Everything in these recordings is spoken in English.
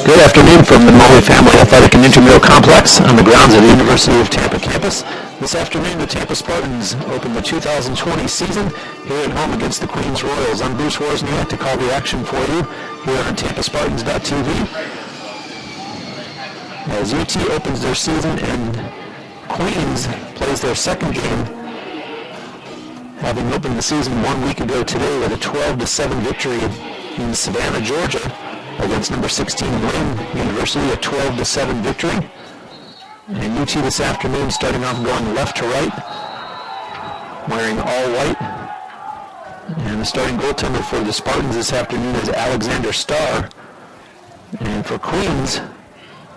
Good afternoon from the Mully Family Athletic and Intramural Complex on the grounds of the University of Tampa campus. This afternoon, the Tampa Spartans open the 2020 season here at home against the Queens Royals. I'm Bruce Wozniak to call the action for you here on TampaSpartans.tv. As UT opens their season and Queens plays their second game, having opened the season 1 week ago today with a 12-7 victory in Savannah, Georgia, against number 16 Wayne University, a 12-7 victory. And UT this afternoon starting off going left to right, wearing all white. And the starting goaltender for the Spartans this afternoon is Alexander Starr. And for Queens,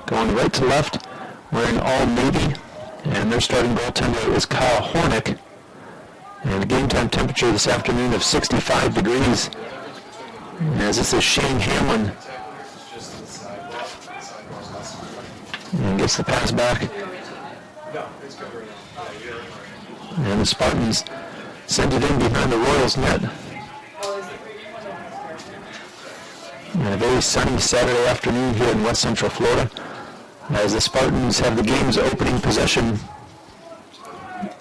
going right to left, wearing all navy. And their starting goaltender is Kyle Hornick. And a game time temperature this afternoon of 65 degrees. As this is Shane Hamlin. And gets the pass back. And the Spartans send it in behind the Royals net. And a very sunny Saturday afternoon here in West Central Florida, as the Spartans have the game's opening possession.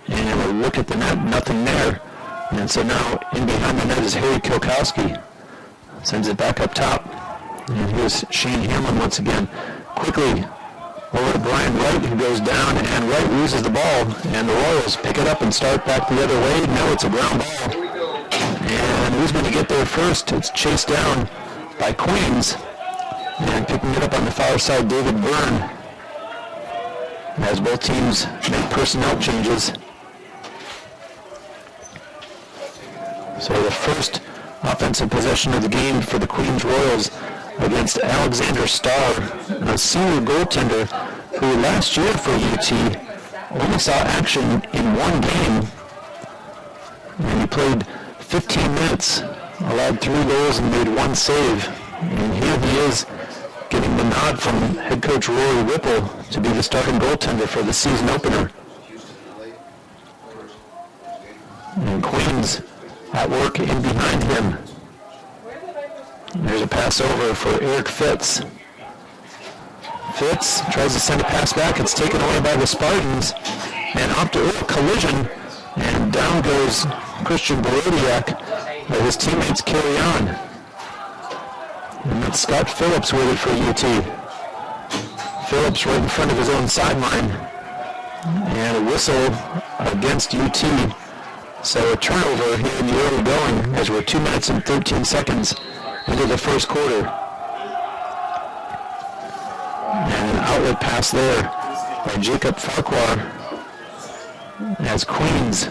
And a look at the net, nothing there. And so now in behind the net is Harry Kilkowski. Sends it back up top. And here's Shane Hamlin once again. Quickly over to Brian Wright, who goes down, and Wright loses the ball. And the Royals pick it up and start back the other way. Now it's a ground ball. And who's going to get there first? It's chased down by Queens. And picking it up on the far side, David Byrne. As both teams make personnel changes. So the first offensive possession of the game for the Queens Royals against Alexander Starr, a senior goaltender who last year for UT only saw action in one game. And he played 15 minutes, allowed 3 goals and made 1 save. And here he is getting the nod from head coach Rory Whipple to be the starting goaltender for the season opener. And Queens at work in behind him. There's a pass over for Eric Fitz. Fitz tries to send a pass back. It's taken away by the Spartans. And off to a collision. And down goes Christian Borodiak. But his teammates carry on. And that's Scott Phillips with it for UT. Phillips right in front of his own sideline. And a whistle against UT. So a turnover here in the early going as we're 2 minutes and 13 seconds into the first quarter. And an outlet pass there by Jacob Farquhar as Queens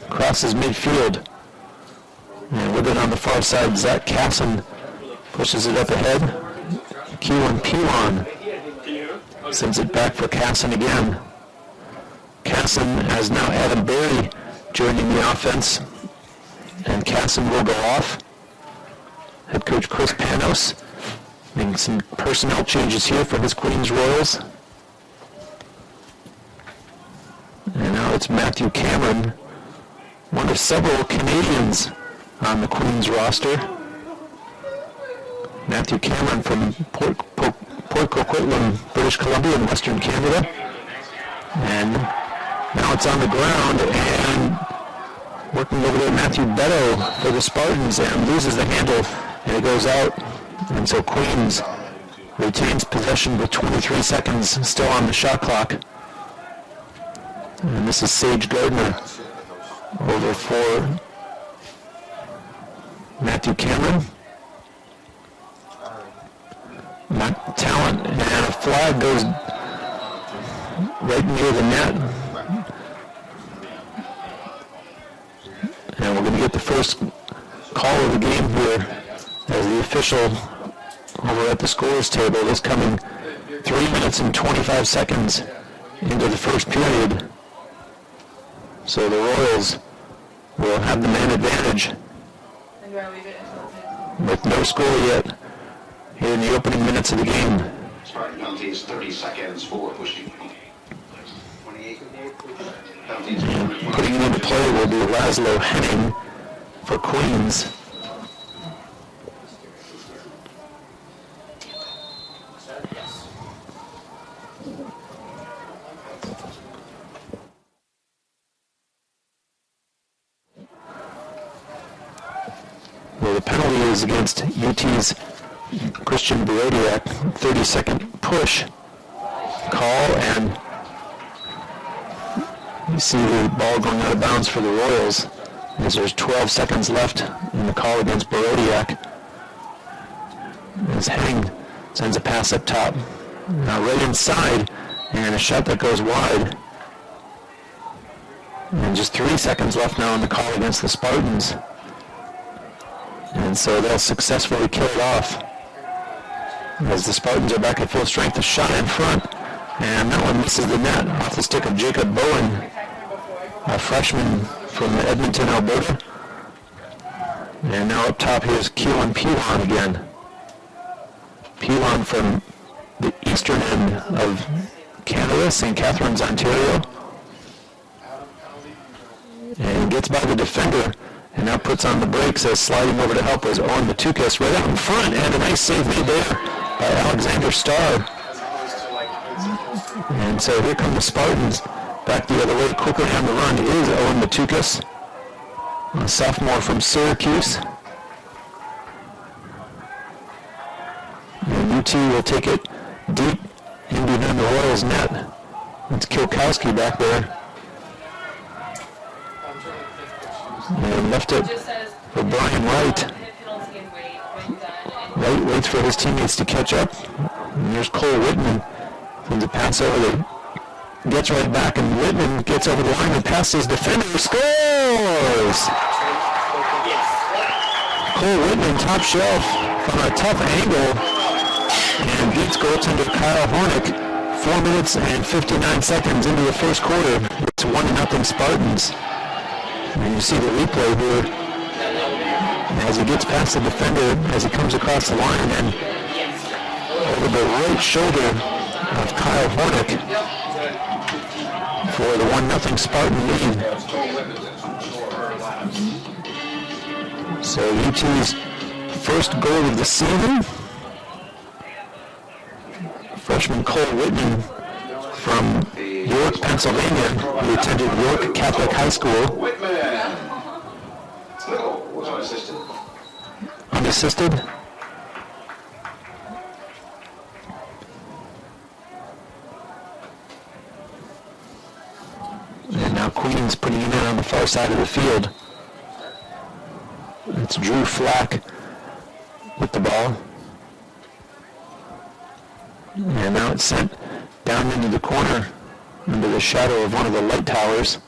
crosses midfield. And with it on the far side, Zach Casson pushes it up ahead. Keelan Piwan sends it back for Casson again. Casson has now Adam Berry joining the offense, and Casson will go off. Head coach Chris Panos making some personnel changes here for his Queens Royals. And now it's Matthew Cameron, one of several Canadians on the Queens roster. Matthew Cameron from Port Coquitlam, British Columbia in Western Canada. And now it's on the ground, and working over there, Matthew Beto for the Spartans, and loses the handle, and it goes out. And so Queens retains possession with 23 seconds still on the shot clock. And this is Sage Gardner over for Matthew Cameron. Talent, and a flag goes right near the net. And we're going to get the first call of the game here as the official over at the scores table is coming 3 minutes and 25 seconds into the first period. So the Royals will have the man advantage with no score yet here in the opening minutes of the game. Spartan penalties 30 seconds for pushing. Putting it into play will be Laszlo Henning for Queens. Well, the penalty is against UT's Christian Barodiak, 30-second push call, and you see the ball going out of bounds for the Royals as there's 12 seconds left in the call against Barodiak. As Heng sends a pass up top. Now right inside, and a shot that goes wide. And just 3 seconds left now in the call against the Spartans. And so they'll successfully kill it off. As the Spartans are back at full strength, a shot in front. And that one misses the net off the stick of Jacob Bowen, a freshman from Edmonton, Alberta. And now up top here's Keelan Pilon again. Pilon from the eastern end of Canada, St. Catharines, Ontario. And gets by the defender and now puts on the brakes as sliding over to help was Owen Matukis right out in front, and a nice save made there by Alexander Starr. And so here come the Spartans back the other way. Quickly on the run is Owen Matukis, a sophomore from Syracuse. And UT will take it deep in behind the Royals net. It's Kilkowski back there. And left it for Brian Wright. Wright waits for his teammates to catch up. And there's Cole Whitman. Sends a pass over there. Gets right back, and Whitman gets over the line and passes his defender. Scores! Cole Whitman, top shelf, from a tough angle, and beats goaltender Kyle Hornick 4 minutes and 59 seconds into the first quarter. It's 1-0 Spartans. And you see the replay here as he gets past the defender as he comes across the line and over the right shoulder of Kyle Hornick for the 1-0 Spartan lead. So UT's first goal of the season. Freshman Cole Whitman from York, Pennsylvania, who attended York Catholic High School. Whitman. Little was unassisted. Unassisted. And now Queens putting him in on the far side of the field. It's Drew Flack with the ball. And now it's sent down into the corner under the shadow of one of the light towers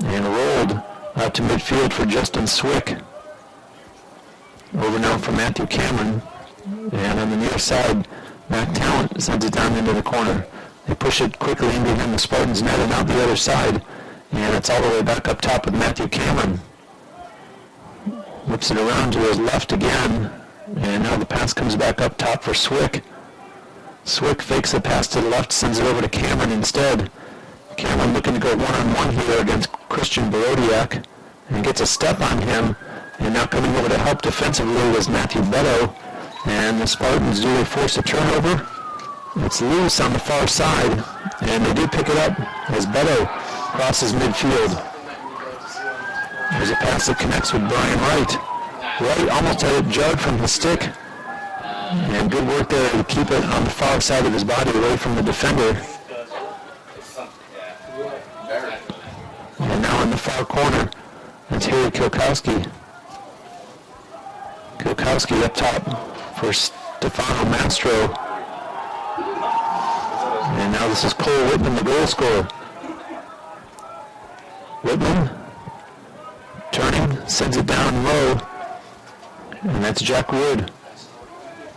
and rolled out to midfield for Justin Swick. Over now for Matthew Cameron. And on the near side, Mac Talent sends it down into the corner. They push it quickly in behind the Spartans net and out the other side. And it's all the way back up top with Matthew Cameron. Whips it around to his left again. And now the pass comes back up top for Swick. Swick fakes the pass to the left, sends it over to Cameron instead. Cameron looking to go one-on-one here against Christian Barodiak and gets a step on him. And now coming over to help defensively is Matthew Beto. And the Spartans, do they force a turnover? It's loose on the far side, and they do pick it up as Beto crosses midfield. There's a pass that connects with Brian Wright. Wright almost had it jugged from his stick. And good work there to keep it on the far side of his body away from the defender. And now in the far corner, that's Harry Kilkowski. Kilkowski up top for Stefano Mastro. And now this is Cole Whitman, the goal scorer. Whitman turning, sends it down low. And that's Jack Wood.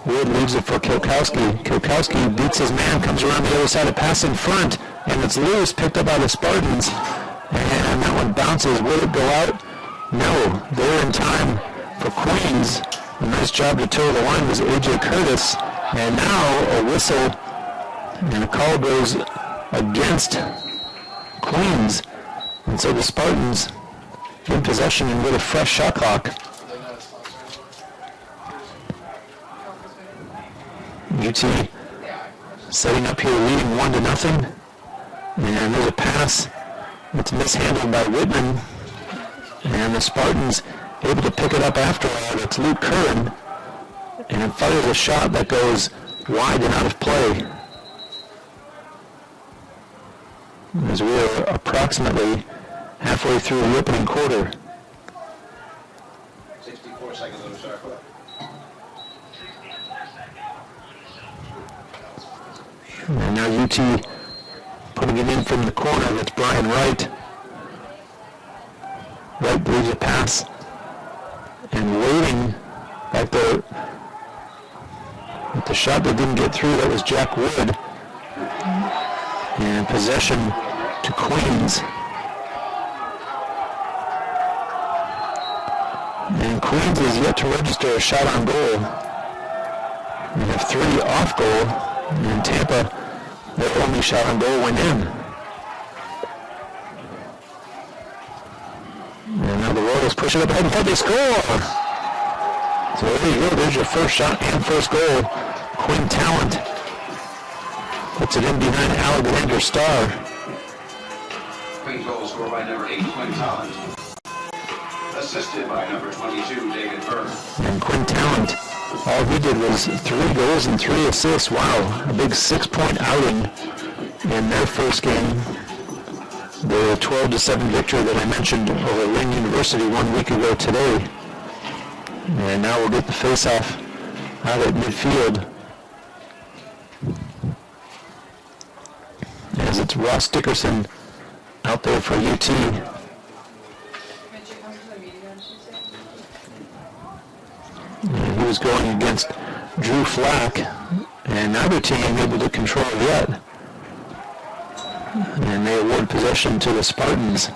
Wood leaves it for Kilkowski. Kilkowski beats his man, comes around the other side, a pass in front, and it's loose, picked up by the Spartans. And that one bounces. Will it go out? No. They're in time for Queens. A nice job to toe the line was A.J. Curtis. And now a whistle, and a call goes against Queens. And so the Spartans in possession and with a fresh shot clock. UT setting up here, leading 1-0. And there's a pass that's mishandled by Whitman. And the Spartans able to pick it up after all. It's Luke Curran, and it fires a shot that goes wide and out of play. As we are approximately halfway through the opening quarter. 64 seconds on the shot clock. And now UT putting it in from the corner. That's Brian Wright. Wright believes a pass. And waiting back there with the shot that didn't get through, that was Jack Wood. And possession to Queens. And Queens is yet to register a shot on goal. We have 3 off goal. And Tampa, their only shot on goal went in. And now the Royals push it up ahead and they score! So there you go, there's your first shot and first goal. Quinn Talent puts it in behind Alexander Starr. Queen's goal scored by number 8, Quinn Talent. Assisted by number 22, David Byrne. And Quinn Talent, all he did was 3 goals and 3 assists. Wow, a big 6-point outing in their first game. The 12-7 victory that I mentioned over Lynn University 1 week ago today. And now we'll get the face-off out at midfield. As it's Ross Dickerson out there for UT. And he was going against Drew Flack, and neither team able to control it yet. And they award possession to the Spartans.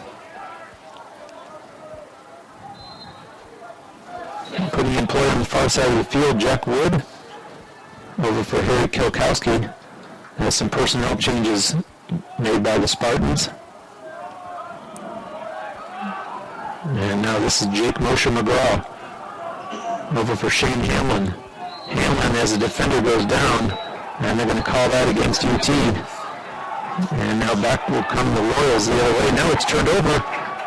Putting in play on the far side of the field, Jack Wood over for Harry Kilkowski. Has some personnel changes made by the Spartans. And now this is Jake Moshe McGraw over for Shane Hamlin. Hamlin, as a defender, goes down, and they're going to call that against UT. And now back will come the Royals the other way. Now it's turned over,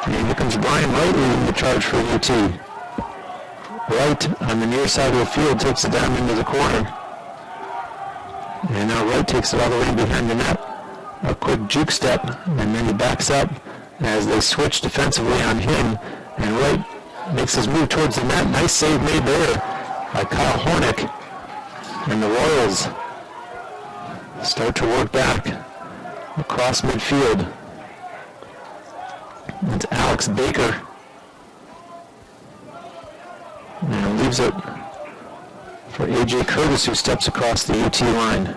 and here comes Brian Wright leading the charge for UT. Wright on the near side of the field takes it down into the corner. And now Wright takes it all the way behind the net. A quick juke step, and then he backs up as they switch defensively on him. And Wright makes his move towards the net. Nice save made there by Kyle Hornick. And the Royals start to work back across midfield. It's Alex Baker. And leaves it for A.J. Curtis, who steps across the UT line.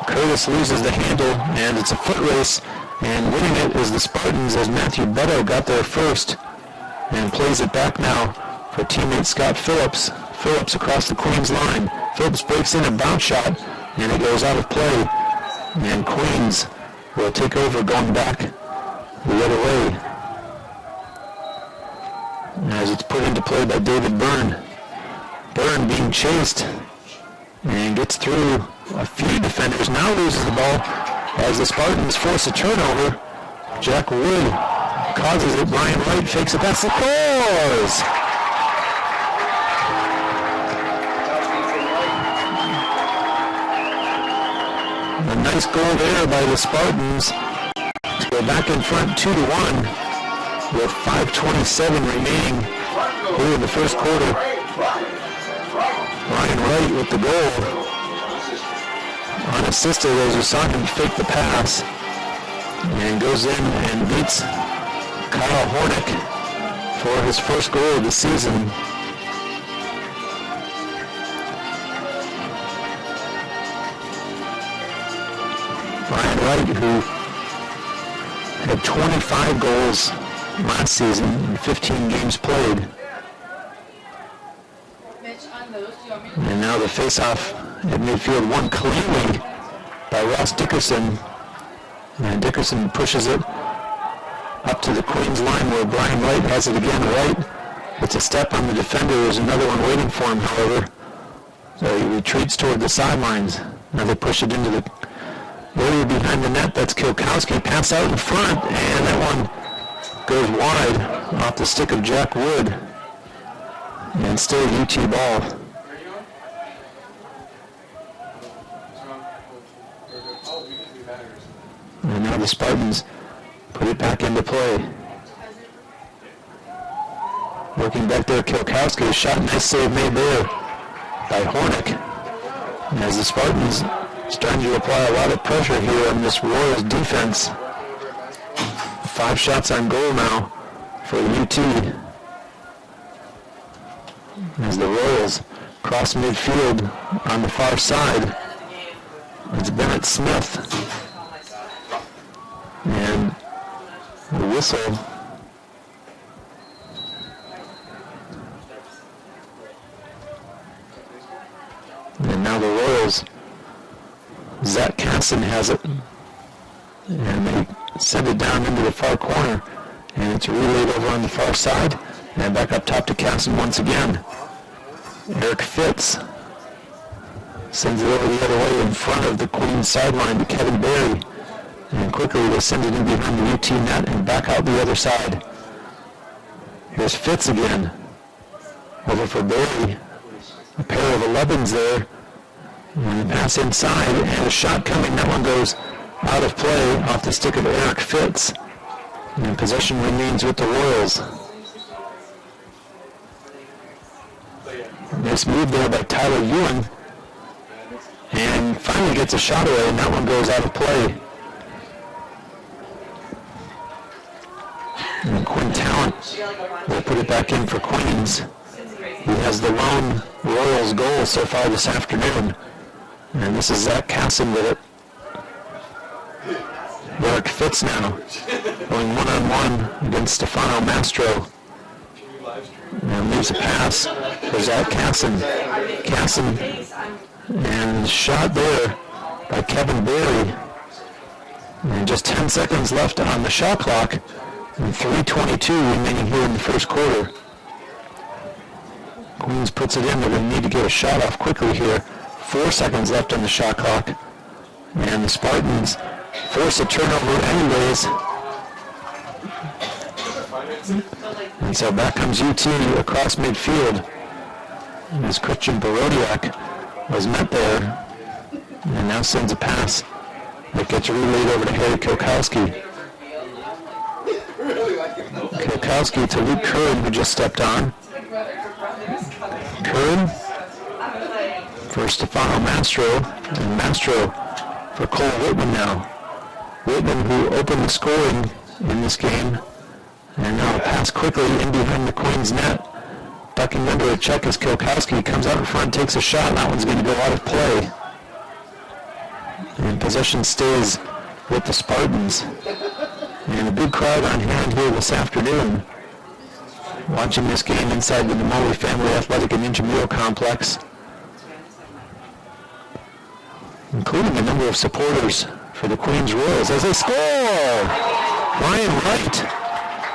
Curtis loses the handle, and it's a foot race, and winning it is the Spartans as Matthew Beto got there first and plays it back now for teammate Scott Phillips. Phillips across the Queens line. Phillips breaks in a bounce shot, and it goes out of play. And Queens will take over going back the other way as it's put into play by David Byrne. Byrne being chased and gets through a few defenders. Now loses the ball as the Spartans force a turnover. Jack Wood causes it. Brian Wright fakes a pass. Scores! A nice goal there by the Spartans to go back in front 2-1 with 5:27 remaining here in the first quarter. Brian Wright with the goal. Unassisted as you saw him fake the pass. And goes in and beats Kyle Hornick for his first goal of the season. Brian Wright, who had 25 goals last season in 15 games played. And now the face-off at midfield, won cleanly by Ross Dickerson. And Dickerson pushes it up to the Queens line where Brian Wright has it again. Wright, it's a step on the defender. There's another one waiting for him, however. So he retreats toward the sidelines. Now they push it into the area behind the net. That's Kilkowski. Pass out in front, and that one goes wide off the stick of Jack Wood. And still UT ball. And now the Spartans put it back into play. Working back there, Kilkowski. Shot, nice save made there by Hornick. And as the Spartans starting to apply a lot of pressure here on this Royals defense. 5 shots on goal now for UT. As the Royals cross midfield on the far side. It's Bennett Smith. And the whistle. And now the Royals, Zach Casson has it. And they send it down into the far corner. And it's relayed over on the far side. And back up top to Casson once again. Eric Fitz sends it over the other way in front of the Queens sideline to Kevin Berry. And quickly they send it in behind the UT net and back out the other side. Here's Fitz again. Over for Berry. A pair of 11s there. And pass inside and a shot coming. That one goes out of play off the stick of Eric Fitz. And possession remains with the Royals. Nice move there by Tyler Ewan. And finally gets a shot away, and that one goes out of play. And Quinn Talent will put it back in for Queens. He has the lone Royals goal so far this afternoon. And this is Zach Casson with it. Eric Fitz now going one-on-one against Stefano Mastro. And leaves a pass for Zach Casson. Casson, and shot there by Kevin Berry. And just 10 seconds left on the shot clock. And 3:22 remaining here in the first quarter. Queens puts it in. They're going to need to get a shot off quickly here. 4 seconds left on the shot clock. And the Spartans force a turnover anyways. And so back comes UT across midfield. And as Christian Borodiak was met there. And now sends a pass that gets relayed over to Harry Kilkowski. Kilkowski to Luke Curran, who just stepped on. Curran for Stefano Mastro, and Mastro for Cole Whitman now. Whitman, who opened the scoring in this game, and now a pass quickly in behind the Queens net. Ducking under a check as Kilkowski comes out in front, takes a shot, and that one's going to go out of play. And possession stays with the Spartans. And a big crowd on hand here this afternoon, watching this game inside the Namoli Family Athletic and Intramural Complex, including a number of supporters for the Queens Royals as they score. Ryan Wright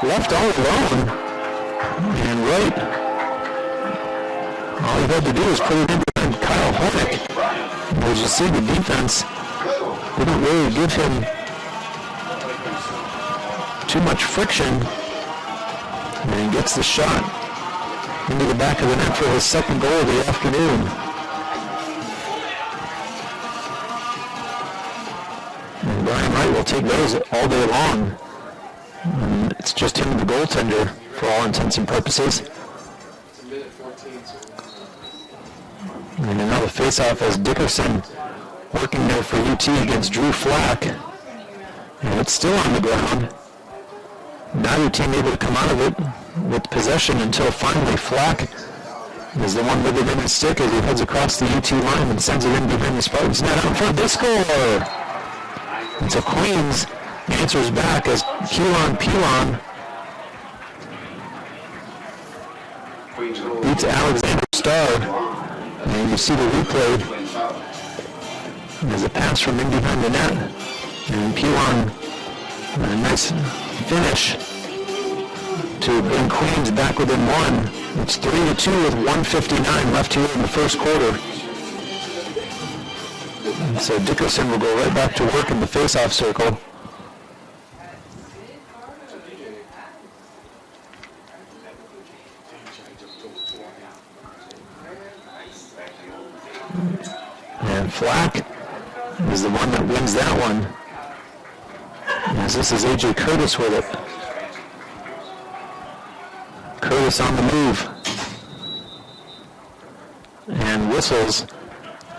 left all alone, and Wright, all he had to do was put it in behind Kyle Hornick. As you see, the defense didn't really give him too much friction, and he gets the shot into the back of the net for his second goal of the afternoon. And Brian Wright will take those all day long. And it's just him, the goaltender, for all intents and purposes. And now the face-off as Dickerson working there for UT against Drew Flack. And it's still on the ground. Neither team able to come out of it with possession until finally Flack is the one with it in his stick as he heads across the UT line and sends it in behind the Spartans net out in front. They score! And so Queens answers back as Keelan Pilon beats Alexander Starr. And you see the replay. There's a pass from in behind the net. And Pilon, a nice finish to bring Queens back within one. It's 3-2 with 1:59 left here in the first quarter. And so Dickerson will go right back to work in the face-off circle. is the one that wins that one. As this is A.J. Curtis with it. Curtis on the move. And whistles.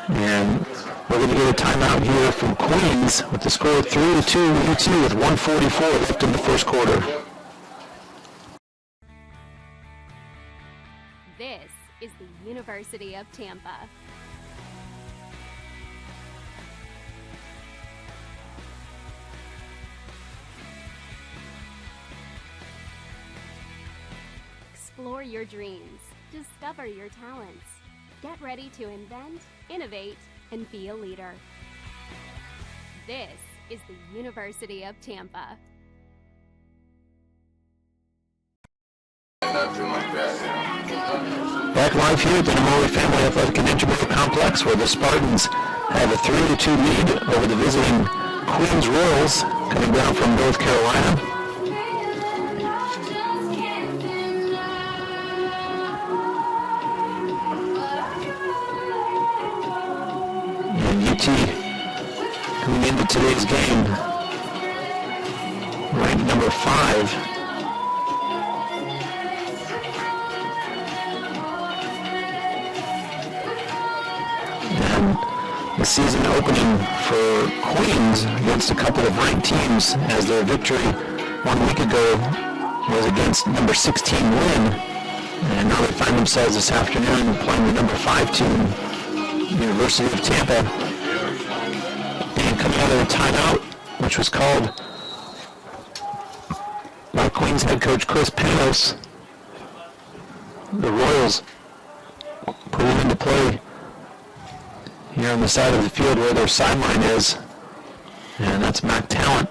And we're going to get a timeout here from Queens with the score 3-2 UT with 1:44 left in the first quarter. This is the University of Tampa. Explore your dreams. Discover your talents. Get ready to invent, innovate, and be a leader. This is the University of Tampa. Back live here at the Namoli Family Athletic and Intramural Complex, where the Spartans have a 3-2 lead over the visiting Queens Royals coming down from North Carolina. And UT coming into today's game ranked number 5. The season opening for Queens against a couple of ranked teams, as their victory 1 week ago was against number 16 Lynn, and now they find themselves this afternoon playing the number 5 team, University of Tampa. And coming out of the timeout, which was called by Queens head coach Chris Panos, the Royals put him into play here on the side of the field where their sideline is. And that's Mac Talent.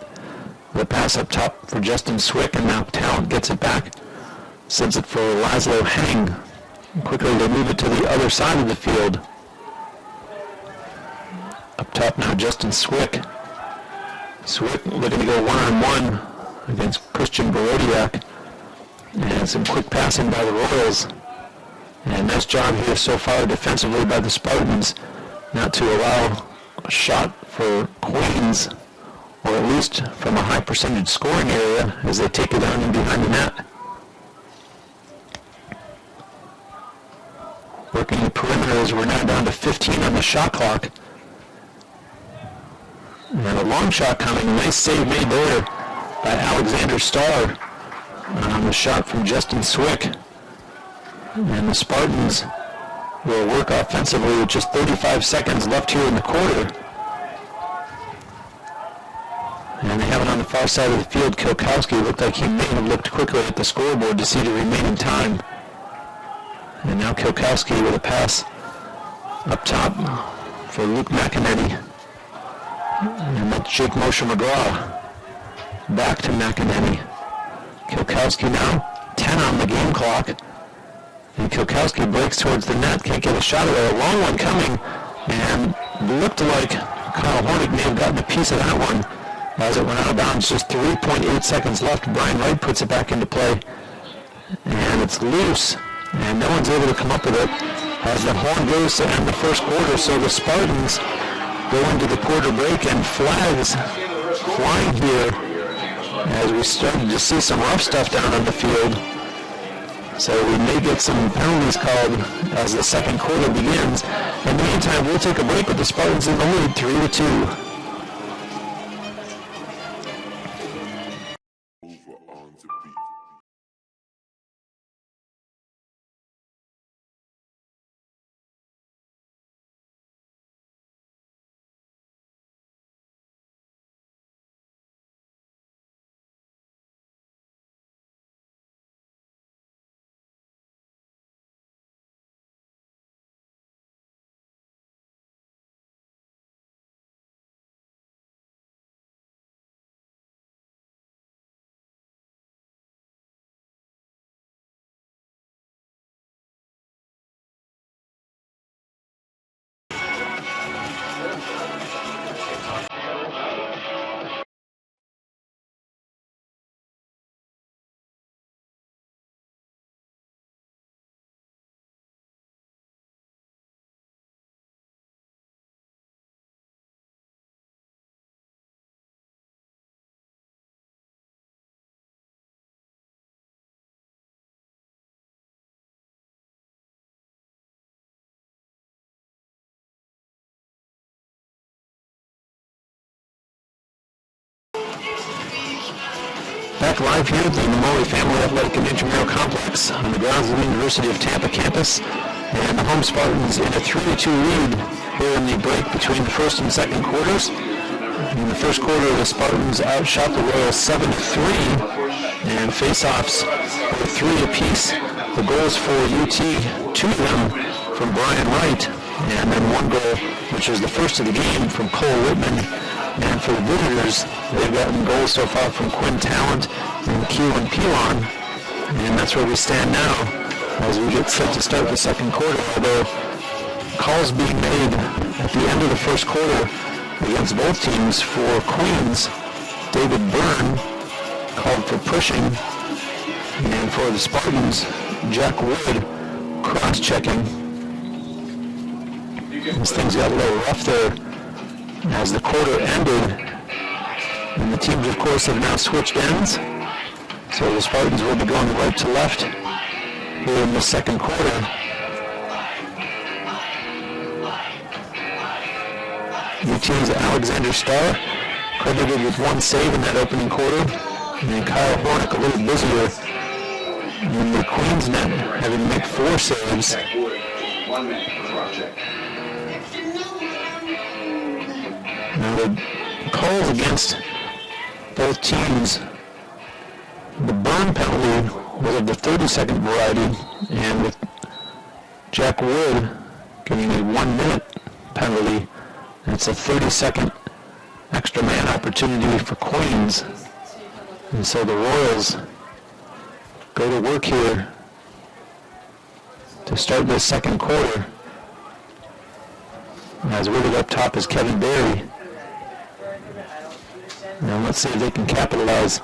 The pass up top for Justin Swick, and Mac Talent gets it back. Sends it for Laszlo Heng. Quickly they move it to the other side of the field. Up top now Justin Swick. Swick looking to go one-on-one against Christian Borodiak. And some quick passing by the Royals. And nice job here so far defensively by the Spartans, not to allow a shot for Queens, or at least from a high percentage scoring area as they take it down in behind the net. Working the perimeter as we're now down to 15 on the shot clock. And a long shot coming, nice save made there by Alexander Starr on the shot from Justin Swick. And the Spartans will work offensively with just 35 seconds left here in the quarter. And they have it on the far side of the field. Kilkowski looked like he may have looked quickly at the scoreboard to see the remaining time. And now Kilkowski with a pass up top for Luke McEnany. And that's Jake Moshe McGraw. Back to McEnany. Kilkowski now, 10 on the game clock. And Kilkowski breaks towards the net, can't get a shot away. A long one coming, and looked like Kyle Hornick may have gotten a piece of that one as it went out of bounds. Just 3.8 seconds left. Brian Wright puts it back into play, and it's loose, and no one's able to come up with it as the horn goes to end the first quarter. So the Spartans go into the quarter break, and flags flying here as we started to see some rough stuff down on the field. So we may get some penalties called as the second quarter begins. In the meantime, we'll take a break with the Spartans in the lead, 3-2. back live here at the Namoli Family Athletic and Intramural Complex on the grounds of the University of Tampa campus. And the home Spartans in a 3-2 lead here in the break between the first and second quarters. In the first quarter, the Spartans outshot the Royals 7-3, and face-offs were 3 apiece. The goals for UT, 2 of them from Brian Wright, and then 1 goal, which was the first of the game, from Cole Whitman. And for the visitors, they've gotten goals so far from Quinn Talent and Keelan Pilon. And that's where we stand now as we get set to start the second quarter. Although calls being made at the end of the first quarter against both teams. For Queens, David Byrne called for pushing. And for the Spartans, Jack Wood cross-checking. This thing's got a little rough there as the quarter ended, and the teams, of course, have now switched ends. So the Spartans will be going right to left here in the second quarter. UT's Alexander Starr credited with 1 save in that opening quarter, and then Kyle Hornick a little busier in the Queens net, having to make 4 saves. 1 minute for cross-check. Now the calls against both teams, the Byrne penalty was of the 30-second variety, and with Jack Wood getting a 1-minute penalty, it's a 30-second extra man opportunity for Queens. And so the Royals go to work here to start this second quarter. As with it up top is Kevin Berry. Now let's see if they can capitalize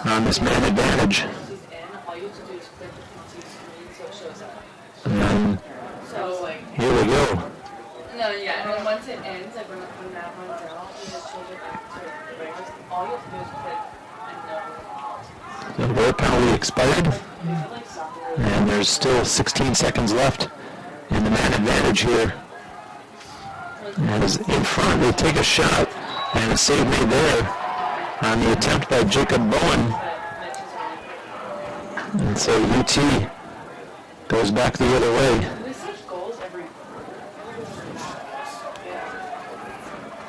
on this man advantage. And here we go. No, yeah, and then once it ends, like when that runs out, you just change it back to the regular. All you have to do is click and The goal penalty expired, and there's still 16 seconds left in the man advantage here. And is in front, they take a shot, and a save made there on the attempt by Jacob Bowen. And so UT goes back the other way.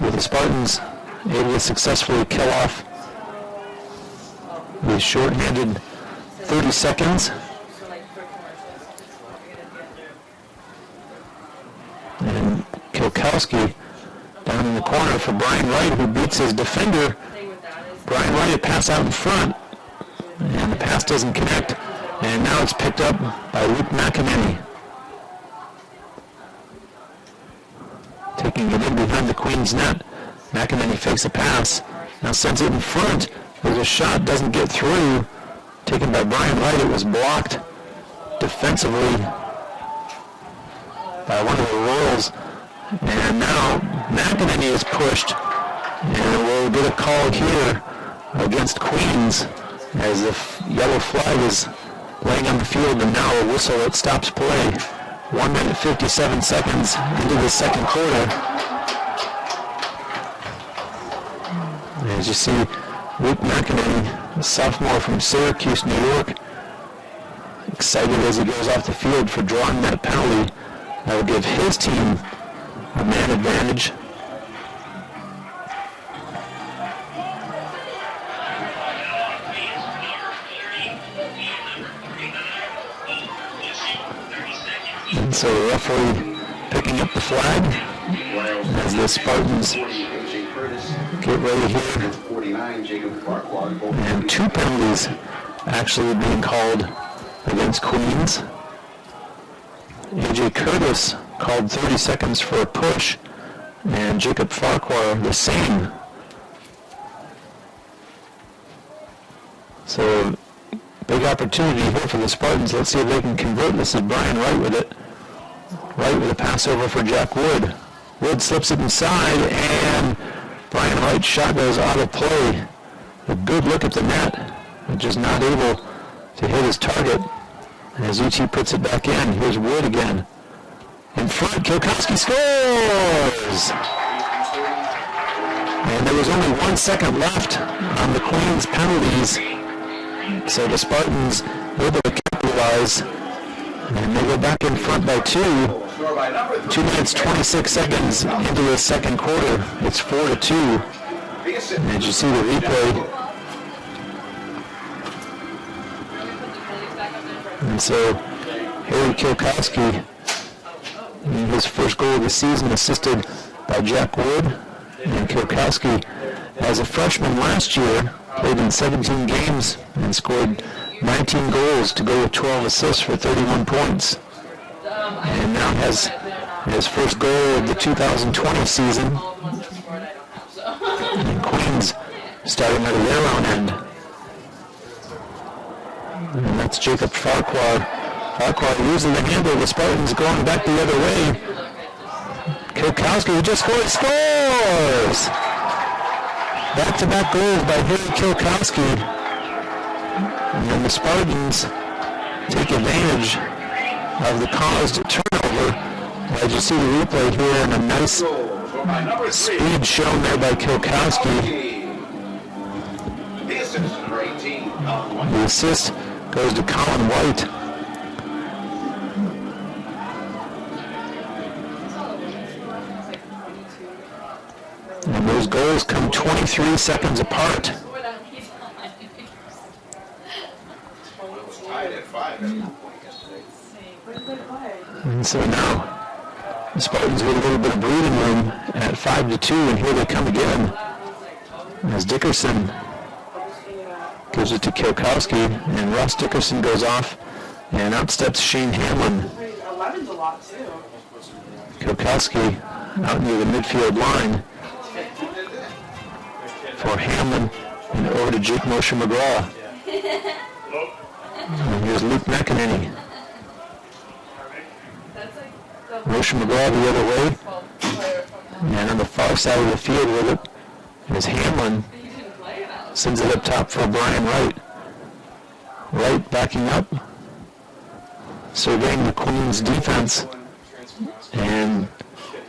With the Spartans able to successfully kill off the short-handed 30 seconds. And Kilkowski down in the corner for Brian Wright, who beats his defender. Brian Wright, a pass out in front, and the pass doesn't connect. And now it's picked up by Luke McEnany. Taking it in behind the Queen's net. McEnany fakes a pass. Now sends it in front. There's a shot, doesn't get through. Taken by Brian Wright. It was blocked defensively by one of the Royals. And now McEnany is pushed. And we'll get a call here against Queens as the yellow flag is laying on the field, and now a whistle that stops play. 1 minute 57 seconds into the second quarter. As you see, Luke McEnany, a sophomore from Syracuse, New York, excited as he goes off the field for drawing that penalty. That will give his team a man advantage. And so the referee picking up the flag as the Spartans get ready here. And 2 penalties actually being called against Queens. A.J. Curtis called 30 seconds for a push, and Jacob Farquhar the same. So big opportunity here for the Spartans. Let's see if they can convert. This is Brian Wright with it. Wright with a pass over for Jack Wood. Wood slips it inside, and Brian Wright's shot goes out of play. A good look at the net, but just not able to hit his target. As UT puts it back in, here's Wood again. In front, Kilkowski scores! And there was only 1 second left on the Queens penalties So the Spartans able to capitalize, and they go back in front by 2. 2 minutes 26 seconds into the second quarter. It's 4-2. And as you see the replay, and so Harry Kilkowski, in his first goal of the season, assisted by Jack Wood. And Kilkowski, as a freshman last year, played in 17 games and scored 19 goals to go with 12 assists for 31 points. And now has his first goal of the 2020 season. And Queens starting out of their own end. And that's Jacob Farquhar. Farquhar using the handle. The Spartans going back the other way. Kilkowski, who just scores! Back-to-back goals by Harry Kilkowski. And then the Spartans take advantage of the caused turnover. As you see the replay here, and a nice speed shown there by Kilkowski. The assist goes to Colin White. And those goals come 23 seconds apart. And so now the Spartans with a little bit of breathing room at 5-2, and here they come again as Dickerson gives it to Kilkowski, and Ross Dickerson goes off, and out steps Shane Hamlin. Kilkowski out near the midfield line for Hamlin, and over to Jake Moshe McGraw. And here's Luke McEnany. Moshe McGraw the other way. And on the far side of the field with it is Hamlin. Sends it up top for Brian Wright. Wright backing up. Surveying the Queens defense. And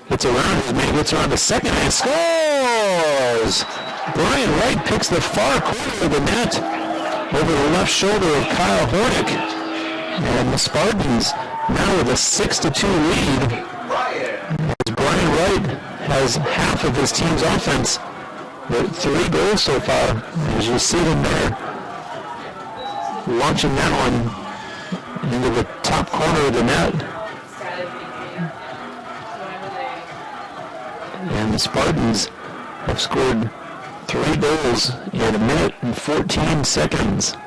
gets around his man, gets around the second and scores! Brian Wright picks the far corner of the net over the left shoulder of Kyle Hornick. And the Spartans now with a 6-2 lead. As Brian Wright has half of his team's offense with 3 goals so far. As you see them there, launching that one into the top corner of the net. And the Spartans have scored 3 goals in 1 minute and 14 seconds.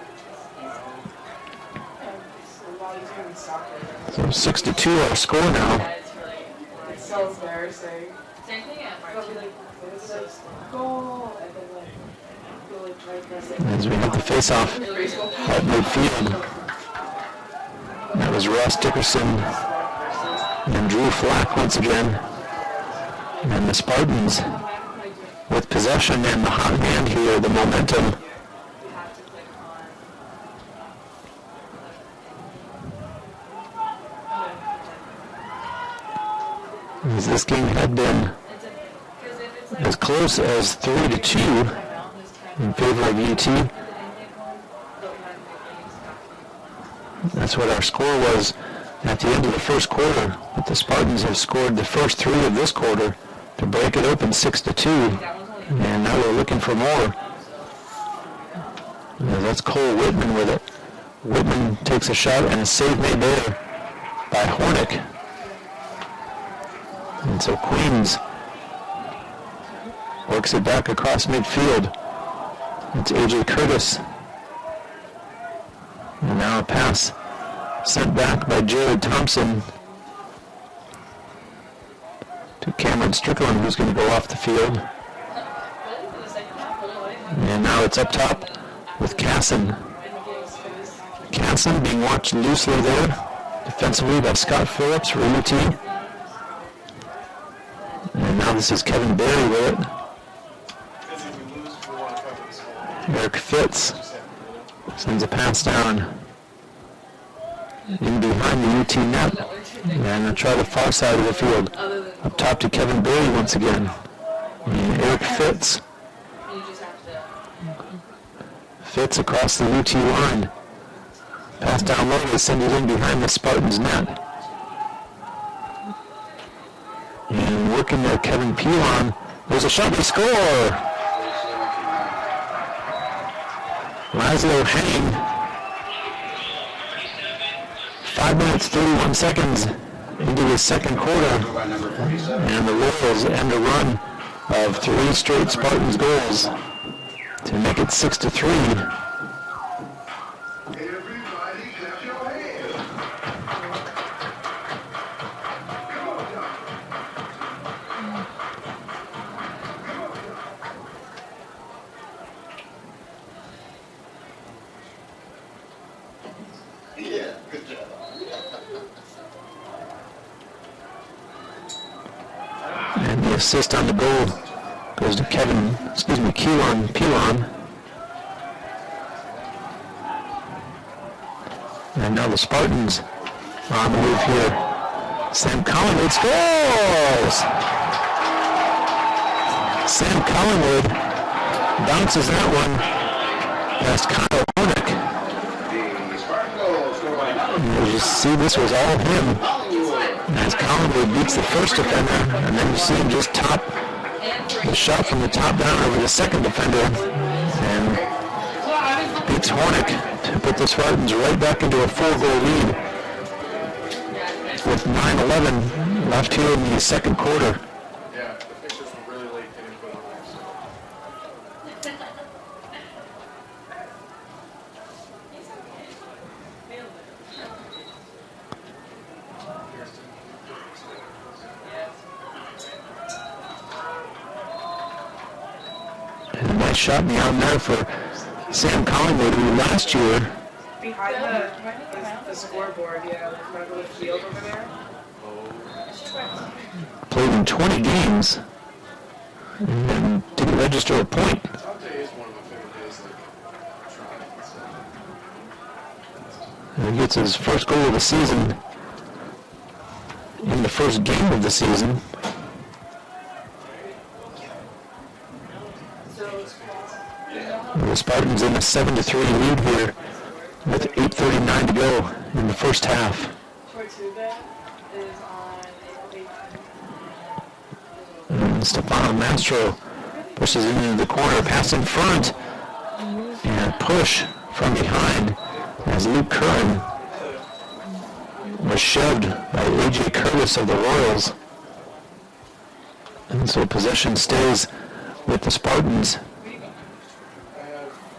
So 6-2 our score now. It's so embarrassing. Same thing at As we have the face-off at midfield. That was Ross Dickerson and Drew Flack once again. And the Spartans with possession and the hot hand here, the momentum. As this game had been as close as 3-2 in favor of UT. That's what our score was at the end of the first quarter. But the Spartans have scored the first 3 of this quarter to break it open 6-2. And now we're looking for more. That's Cole Whitman with it. Whitman takes a shot and a save made there by Hornick. And so Queens works it back across midfield. It's A.J. Curtis. And now a pass sent back by Jared Thompson to Cameron Strickland, who's going to go off the field. And now it's up top with Casson. Casson being watched loosely there, defensively by Scott Phillips for UT. And now this is Kevin Berry with it. Eric Fitz sends a pass down in behind the UT net. And they'll try the far side of the field. Up top to Kevin Berry once again. And Eric Fitz Fitz across the UT line. Pass down low, they send it in behind the Spartans net. And working there, Kevin Pilon. There's a shot, they score! Laszlo Henning. 5 minutes, 31 seconds into the second quarter. And the Royals end a run of 3 straight Spartans goals to make it 6-3. And the assist on the goal goes to Keelan Pilon. And now the Spartans are on the move here. Sam Collingwood scores! Sam Collingwood bounces that one past Kyle Hornick. And you see, this was all him. As Collingwood beats the first defender, and then you see him just top the shot from the top down over the second defender, and beats Hornick to put the Spartans right back into a 4-goal lead with 9:11 left here in the second quarter. Yeah, the pictures from really late didn't put on there. And a nice shot in the arm there for Sam Collingwood, who last year Behind the scoreboard, yeah, in front of the field over there. played in 20 games and didn't register a point. Sunday is one of my favorite days, like, trying and stuff. And he gets his first goal of the season in the first game of the season. The Spartans in a 7-3 lead here with 8:39 to go in the first half. Tortuga is on April 18th. And Stefano Mastro pushes it into the corner, pass in front, and a push from behind as Luke Curran was shoved by A.J. Curtis of the Royals. And so possession stays with the Spartans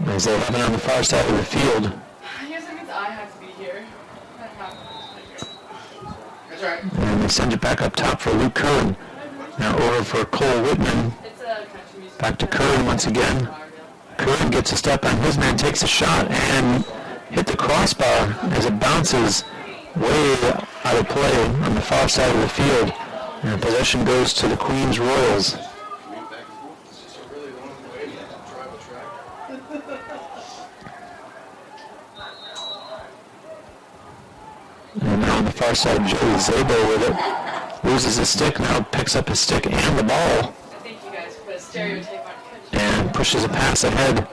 as they have it on the far side of the field. I guess that means I have to be here. That's right. And they send it back up top for Luke Curran. Now over for Cole Whitman. It's a country music. Back to Curran once again. Curran gets a step on his man, takes a shot, and hit the crossbar as it bounces way out of play on the far side of the field. And possession goes to the Queens Royals. It's just a really long way to drive a track. And now on the far side, Joey Zabo with it. Loses his stick, now picks up his stick and the ball. I think you guys put a stereotype on country. And pushes a pass ahead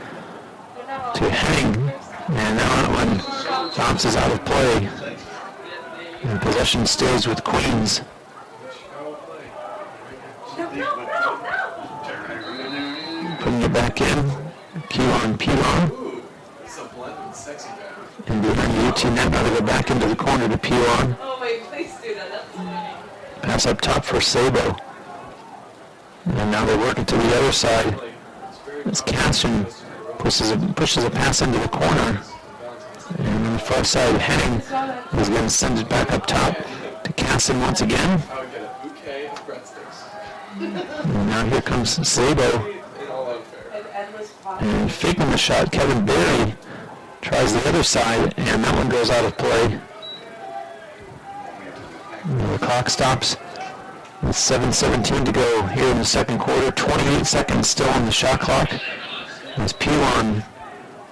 to Henning. And now that one bounces out of play. And possession stays with Queens. Putting it back in. Keelan Pilon. Ooh, it's a blended sexy bag. And behind the UT net, now they go back into the corner to Pilon. Oh wait, please do that. That's funny. Pass up top for Sabo. And now they're working to the other side. As Caston pushes a pass into the corner. And on the far side, Henning is going to send it back up top to Caston once again. I would get a bouquet of breadsticks. And now here comes Sabo. In all unfair. An endless pot. And faking the shot, Kevin Berry tries the other side, and that one goes out of play. And the clock stops with 7:17 to go here in the second quarter. 28 seconds still on the shot clock as Pilon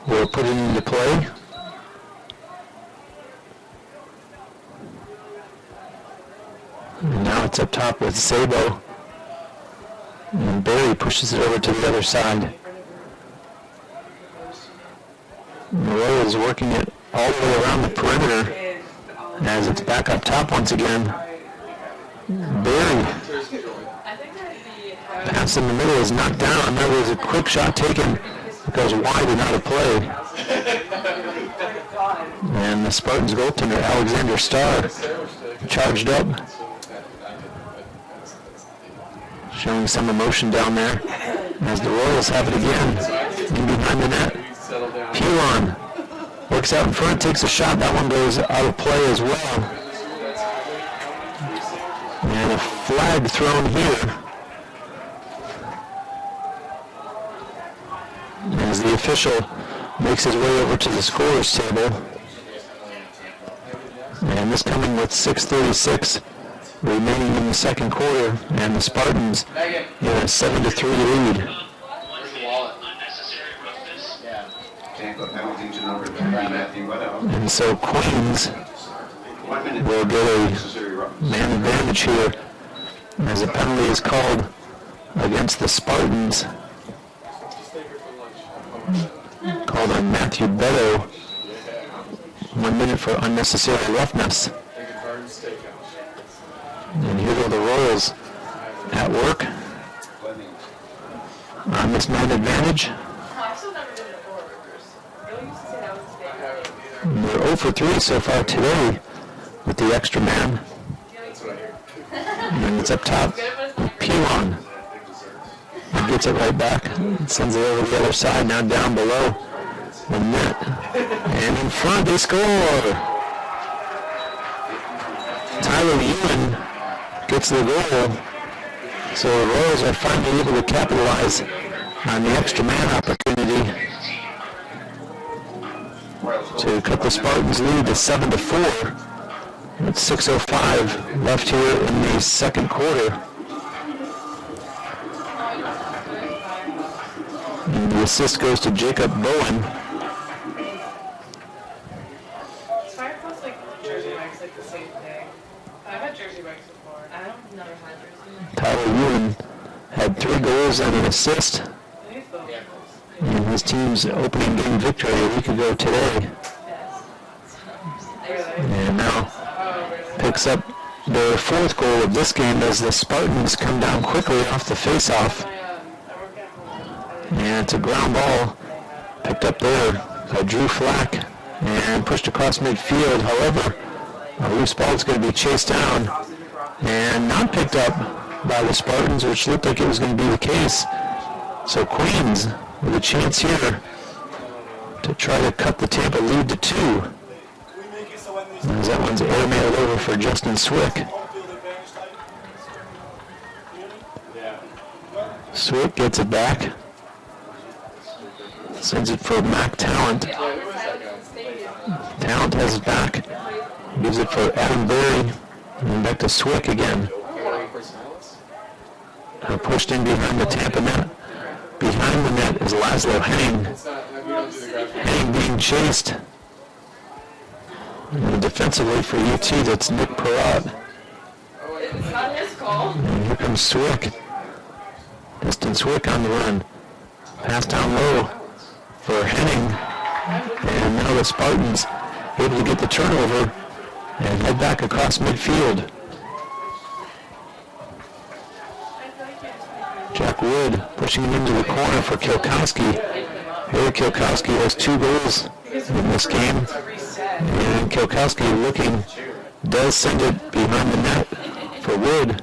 will put it into play. And now it's up top with Sabo. And Barry pushes it over to the other side. The Royals working it all the way around the perimeter as it's back up top once again. Barry. Pass in the middle is knocked down. There was a quick shot taken. It goes wide and out of play. And the Spartans goaltender, Alexander Starr, charged up. Showing some emotion down there as the Royals have it again. In behind the net. Pilon works out in front, takes a shot. That one goes out of play as well. And a flag thrown here as the official makes his way over to the scorer's table. And this coming with 6:36 remaining in the second quarter, and the Spartans in a 7-3 lead. And so Queens will get a man advantage here as a penalty is called against the Spartans. Called on Matthew Beto. 1 minute for unnecessary roughness. And here go the Royals at work on this man advantage. And they're 0 for 3 so far today with the extra man. And it's up top. Pilon. He gets it right back. Sends it over the other side. Now down below the net. And in front they score. Tyler Ewan gets the goal. So the Royals are finally able to capitalize on the extra man opportunity to cut the Spartans' lead to 7-4. With 6:05 left here in the second quarter. And the assist goes to Jacob Bowen. Is Firefox like Jersey Mike's like the same thing? I've had Jersey Mike's before. I don't never had Jersey Mike's. Tyler Ewan had 3 goals and an assist in his team's opening game victory a week ago today. And now picks up their 4th goal of this game as the Spartans come down quickly off the face-off. And it's a ground ball picked up there by Drew Flack and pushed across midfield. However, a loose ball is going to be chased down and not picked up by the Spartans, which looked like it was going to be the case. So Queens with a chance here to try to cut the Tampa lead to 2. As that one's airmailed over for Justin Swick. Swick gets it back. Sends it for Mac Talent. Talent has it back. Gives it for Adam Berry. And back to Swick again. Pushed in behind the Tampa net. Behind the net is Laszlo Henning. Henning being chased. And defensively for UT, that's Nick Perrott. It's not his call. And here comes Swick. Dustin Swick on the run. Pass down low for Henning. And now the Spartans able to get the turnover and head back across midfield. Jack Wood pushing him into the corner for Kilkowski. Eric Kilkowski has 2 goals in this game. And Kilkowski looking, does send it behind the net for Wood.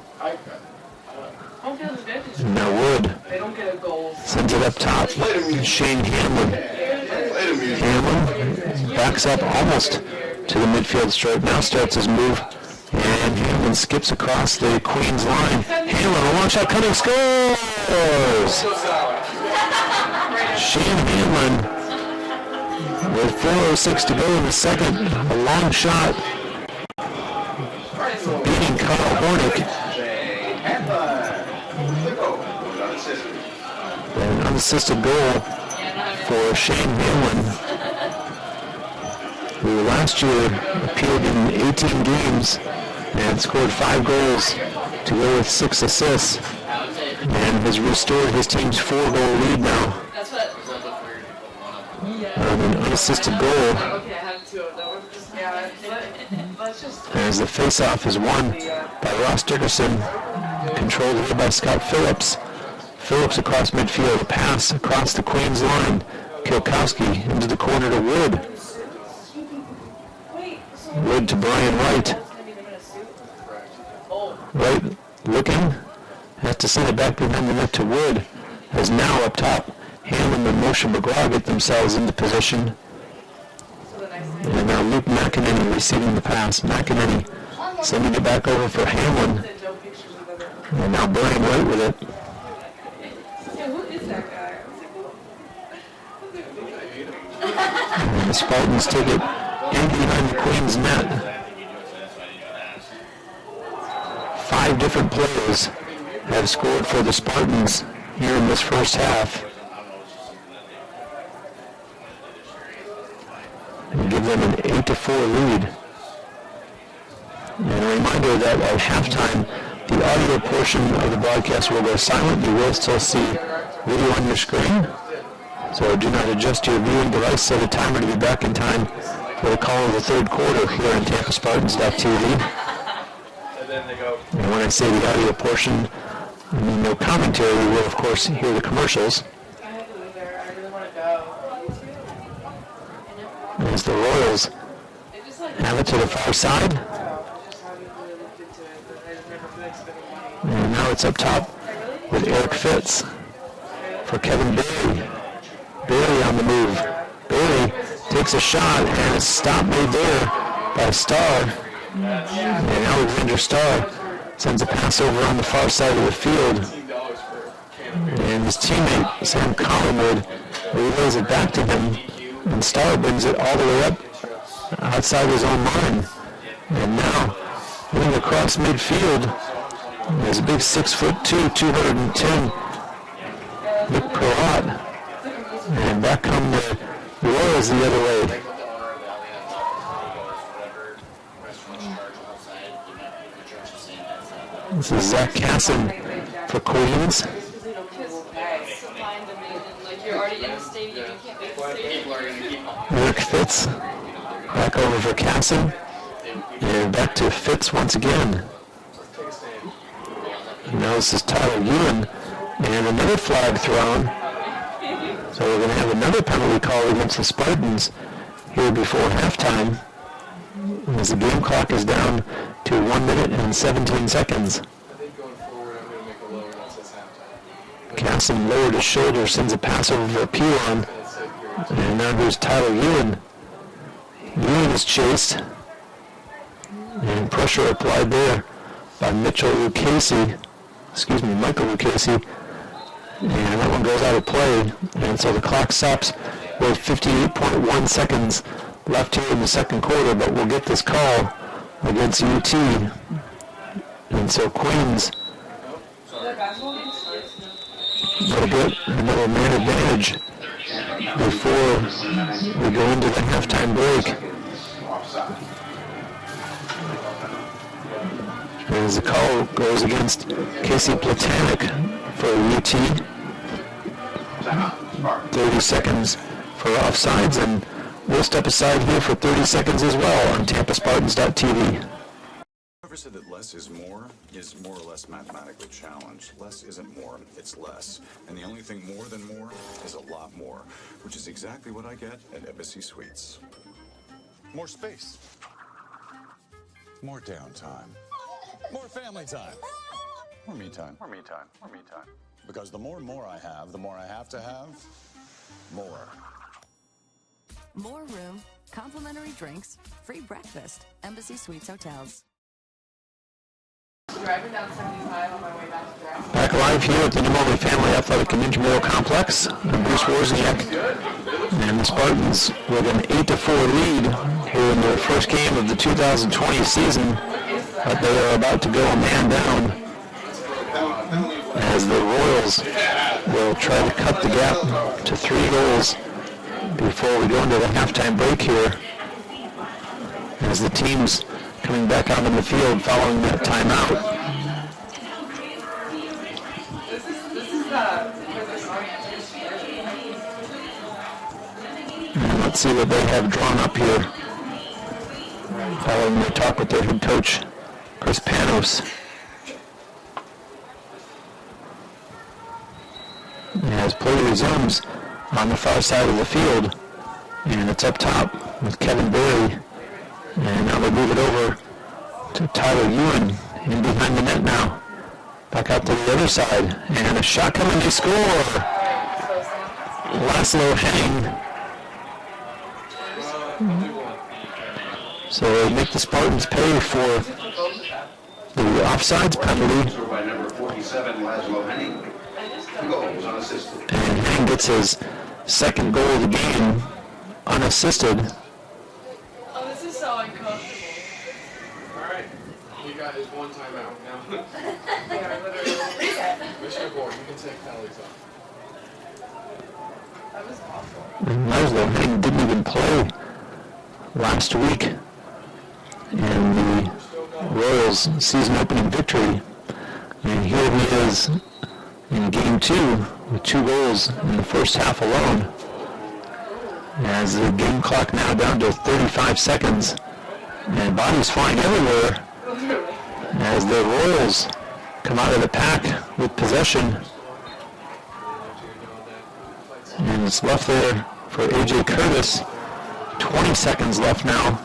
And now Wood sends it up top. Shane Hamlin. Hamlin backs up almost to the midfield stripe. Now starts his move. And Hamlin skips across the Queens line. Hamlin, a long shot coming, scores! Shane Hamlin with 4:06 to go in the second. A long shot. Beating Kyle Hornick. An unassisted goal for Shane Hamlin, who last year appeared in 18 games and scored 5 goals to go with 6 assists, and has restored his team's 4-goal lead now. on an unassisted goal. Okay, I have two of them. Let's just. As the face-off is won by Ross Dickerson, controlled here by Scott Phillips. Phillips across midfield, a pass across the Queens line. Kilkowski into the corner to Wood. Wood to Brian Wright. Wright looking, has to send it back behind the net to Wood. As now up top, Hamlin and Moshe McGraw get themselves into position. And now Luke McEnany receiving the pass. McEnany sending it back over for Hamlin. And now Brian Wright with it. Who is that guy? And the Spartans take it in behind the Queens net. 5 different players have scored for the Spartans here in this first half. And give them an 8-4 lead. And a reminder that at halftime, the audio portion of the broadcast will go silent. You will still see video on your screen. So do not adjust your viewing device. Set a timer to be back in time for the call of the third quarter here on TampaSpartans.tv. And when I say the audio portion, I mean no commentary. We will, of course, hear the commercials. I have to leave there. I really want to go. As the Royals have it to the far side. And now it's up top with Eric Fitz for Kevin Bailey. Bailey on the move. Bailey takes a shot and a stop made there by Starr. And Alexander Starr sends a pass over on the far side of the field. And his teammate, Sam Collingwood, relays it back to him. And Starr brings it all the way up outside his own line. And now, moving across midfield, there's a big 6'2", 210 Nick Perrott. And back come the Royals the other way. This is Zach Casson for Queens. Eric Fitz back over for Casson. And back to Fitz once again. And now this is Tyler Ewan. And another flag thrown. So we're going to have another penalty call against the Spartans here before halftime. As the game clock is down to 1 minute and 17 seconds. I think going forward, I'm going to make a lower that says halftime. Casson lowered his shoulder, sends a pass over for Pilon. And now here's Tyler Ewan. Ewan is chased. And pressure applied there by Michael Lucchese. And that one goes out of play. And so the clock stops with 58.1 seconds left here in the second quarter, but we'll get this call against UT. And so Queens will get another man advantage before we go into the halftime break. As the call goes against Casey Platanic for UT. 30 seconds for offsides, and we'll step aside here for 30 seconds as well on TampaSpartans.tv. Whoever said that less is more or less mathematically challenged. Less isn't more, it's less. And the only thing more than more is a lot more, which is exactly what I get at Embassy Suites. More space. More downtime. More family time. More me time. More me time. More me time. Because the more and more I have, the more I have to have more. More room, complimentary drinks, free breakfast. Embassy Suites Hotels. Driving down 75 on my way back to Jackson. Back live here at the Nimoli Family Athletic and Intramural Complex. I'm Bruce Wozniak. And the Spartans with an 8-4 lead here in their first game of the 2020 season. But they are about to go a man down as the Royals will try to cut the gap to 3 goals before we go into the halftime break here. As the teams coming back out on the field following that timeout. And let's see what they have drawn up here following their talk with their head coach, Chris Panos. As play resumes on the far side of the field, and it's up top with Kevin Berry. And now they move it over to Tyler Ewan in behind the net now. Back out to the other side, and a shot coming to score. Laszlo Henning. So they make the Spartans pay for the offsides penalty. By number 47, Laszlo Henning. Goals unassisted. And Henning gets his second goal of the game unassisted. Oh, this is so uncomfortable. All right, he got his one timeout now. Yeah, literally. Reset. Mr. Board, you can take penalties off. That was awful. And Laszlo Henning didn't even play last week in the Royals season opening victory. And here he is in game 2 with 2 goals in the first half alone. As the game clock now down to 35 seconds, and bodies flying everywhere as the Royals come out of the pack with possession. And it's left there for A.J. Curtis. 20 seconds left now.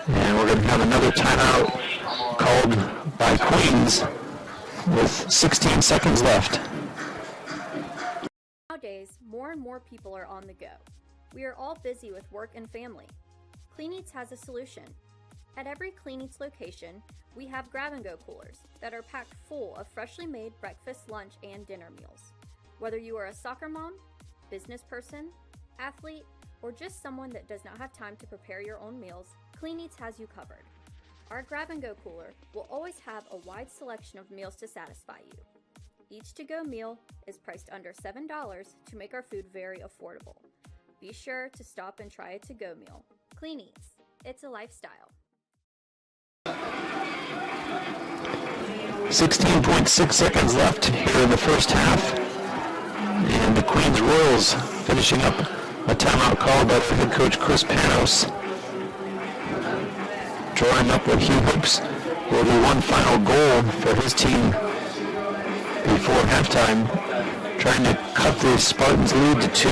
And we're going to have another timeout called by Queens with 16 seconds left. Nowadays, more and more people are on the go. We are all busy with work and family. Clean Eats has a solution. At every Clean Eats location, we have grab-and-go coolers that are packed full of freshly made breakfast, lunch, and dinner meals. Whether you are a soccer mom, business person, athlete, or just someone that does not have time to prepare your own meals, Clean Eats has you covered. Our grab-and-go cooler will always have a wide selection of meals to satisfy you. Each to-go meal is priced under $7 to make our food very affordable. Be sure to stop and try a to-go meal. Clean Eats. It's a lifestyle. 16.6 seconds left here in the first half. And the Queens Royals finishing up a timeout call by the head coach Chris Panos. Drawing up what he hopes will be one final goal for his team before halftime, trying to cut the Spartans' lead to 2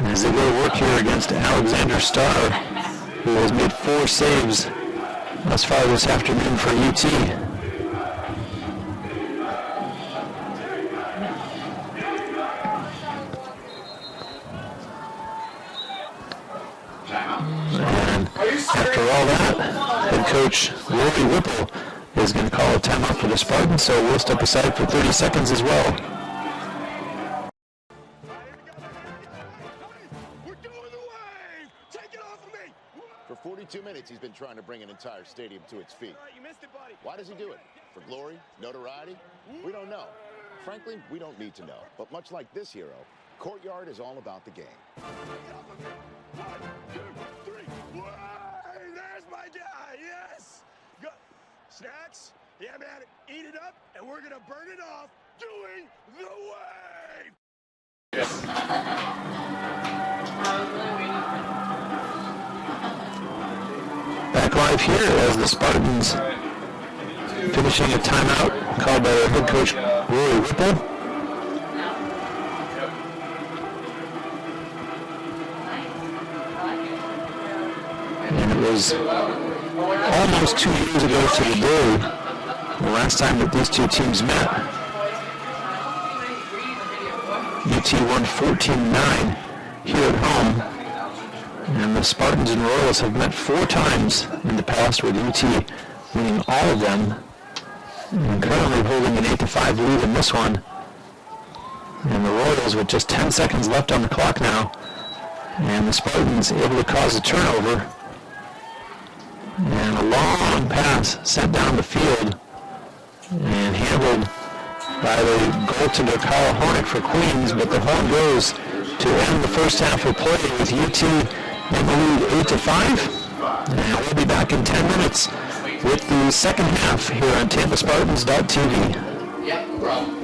as they go to work here against Alexander Starr, who has made 4 saves thus far this afternoon for UT. And after all that, head coach Lori Whipple is going to call a timeout for the Spartans, so we'll step aside for 30 seconds as well. For 42 minutes, he's been trying to bring an entire stadium to its feet. Why does he do it? For glory? Notoriety? We don't know. Frankly, we don't need to know. But much like this hero, Courtyard is all about the game. 1, 2, 3. Way! There's my guy. Yes. Go. Snacks. Yeah, man. Eat it up, and we're gonna burn it off doing the wave. Yes. Back live here as the Spartans finishing a timeout called by their head coach Rory Whipple. And it was almost 2 years ago to the day, the last time that these two teams met. UT won 14-9 here at home. And the Spartans and Royals have met 4 times in the past, with UT winning all of them, and currently holding an 8-5 lead in this one. And the Royals with just 10 seconds left on the clock now, and the Spartans able to cause a turnover. And a long pass sent down the field and handled by the goaltender Kyle Hornick for Queens, but the horn goes to end the first half of play with UT in the lead 8-5. And we'll be back in 10 minutes with the second half here on TampaSpartans.tv. Yeah, no problem.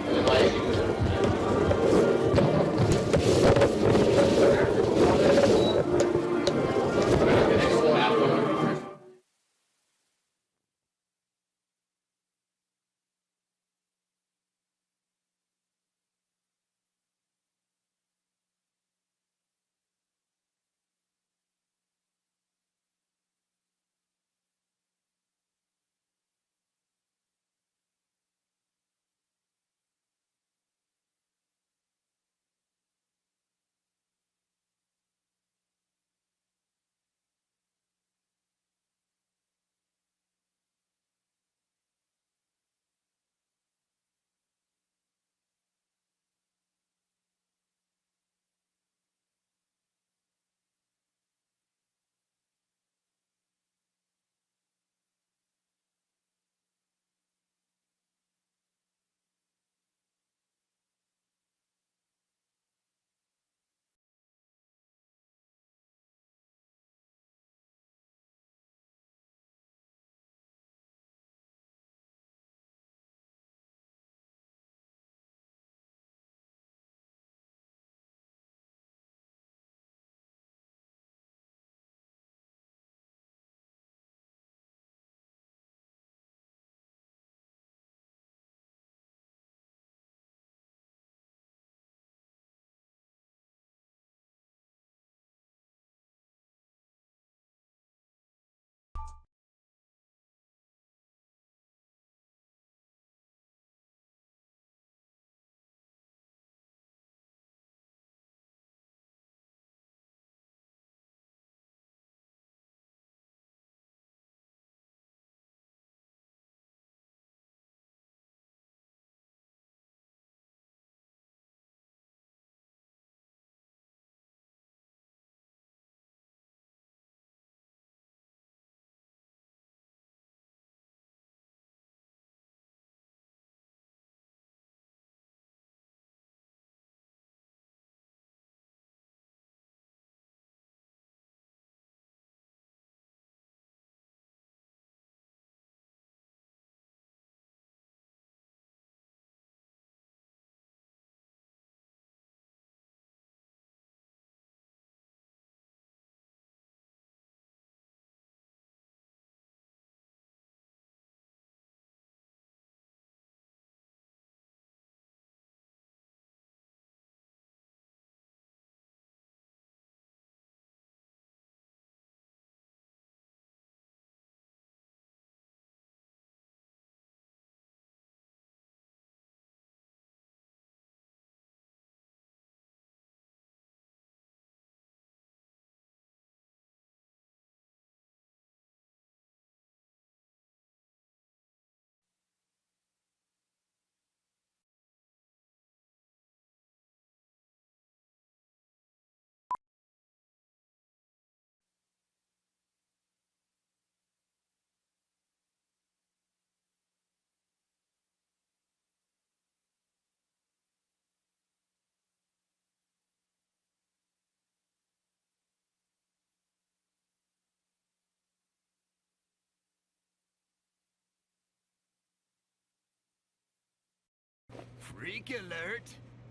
Freak alert!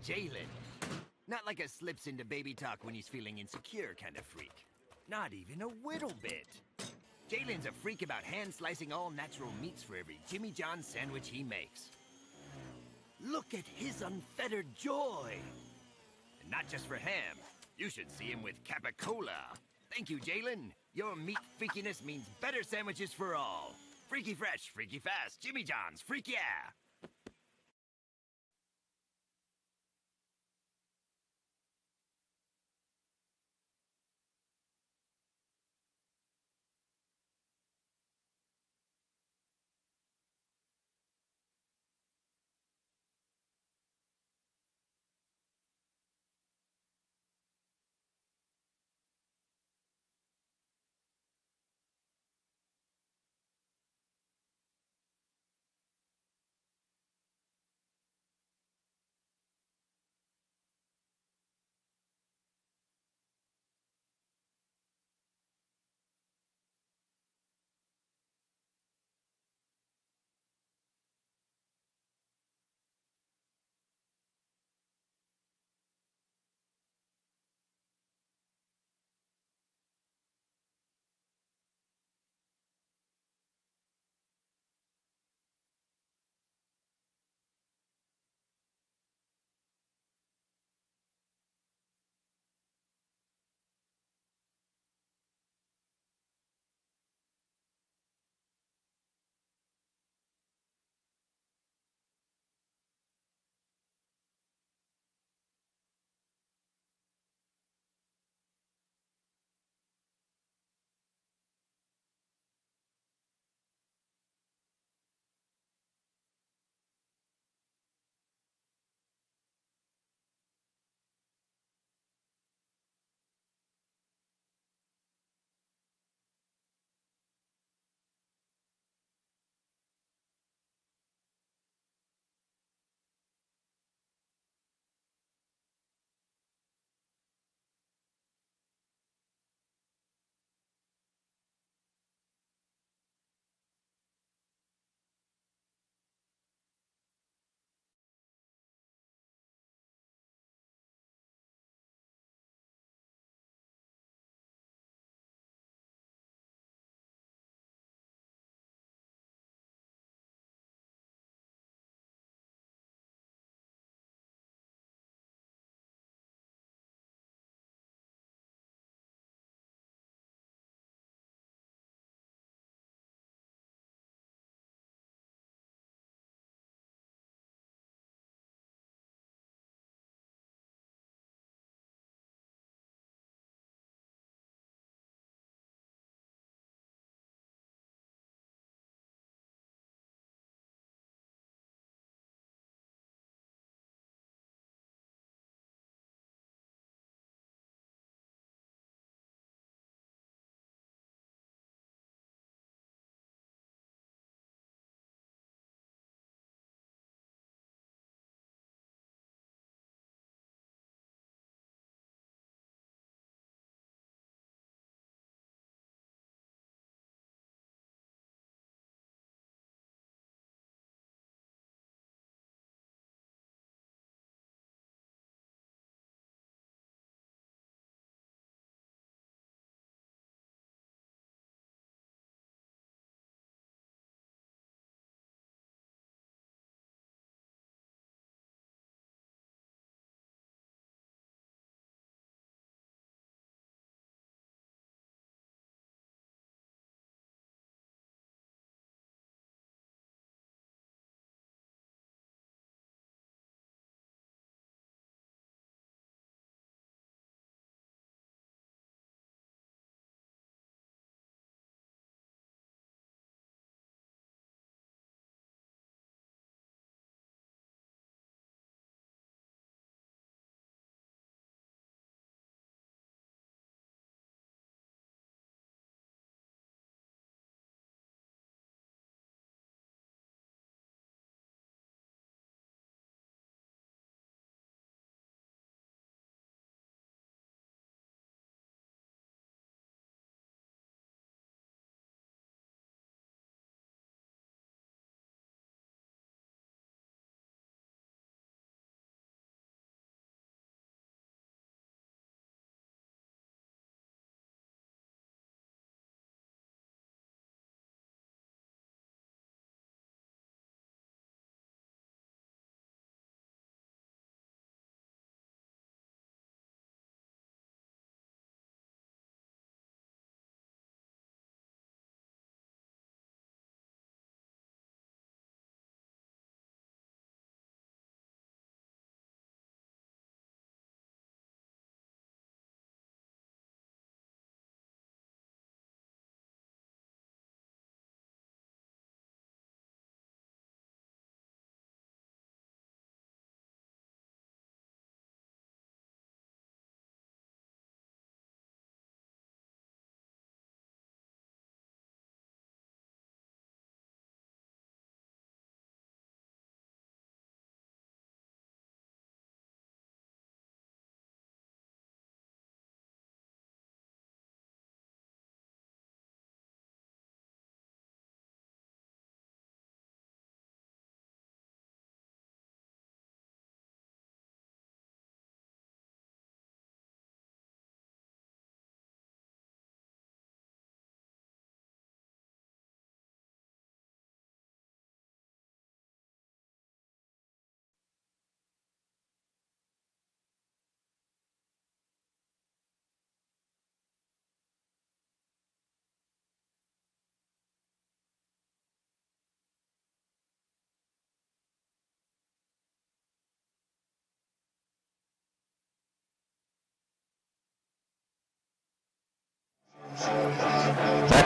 Jalen. Not like a slips into baby talk when he's feeling insecure kind of freak. Not even a whittle bit. Jalen's a freak about hand-slicing all natural meats for every Jimmy John sandwich he makes. Look at his unfettered joy! And not just for ham. You should see him with Capicola. Thank you, Jalen. Your meat freakiness means better sandwiches for all. Freaky fresh, freaky fast, Jimmy John's, freak yeah!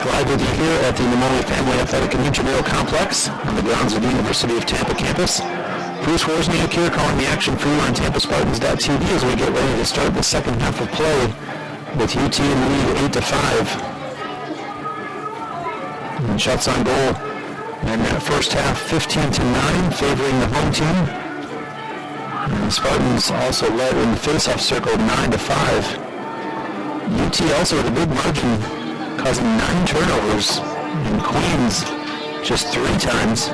back live with you here at the Nemoli Family Athletic and Intramural Complex on the grounds of the University of Tampa campus. Bruce Wozniak here calling the action for you on TampaSpartans.tv as we get ready to start the second half of play with UT in the lead 8-5. And shots on goal in that first half 15-9 favoring the home team. And the Spartans also led in the faceoff circle 9-5. UT also with a big margin, causing 9 turnovers, and Queens just 3 times.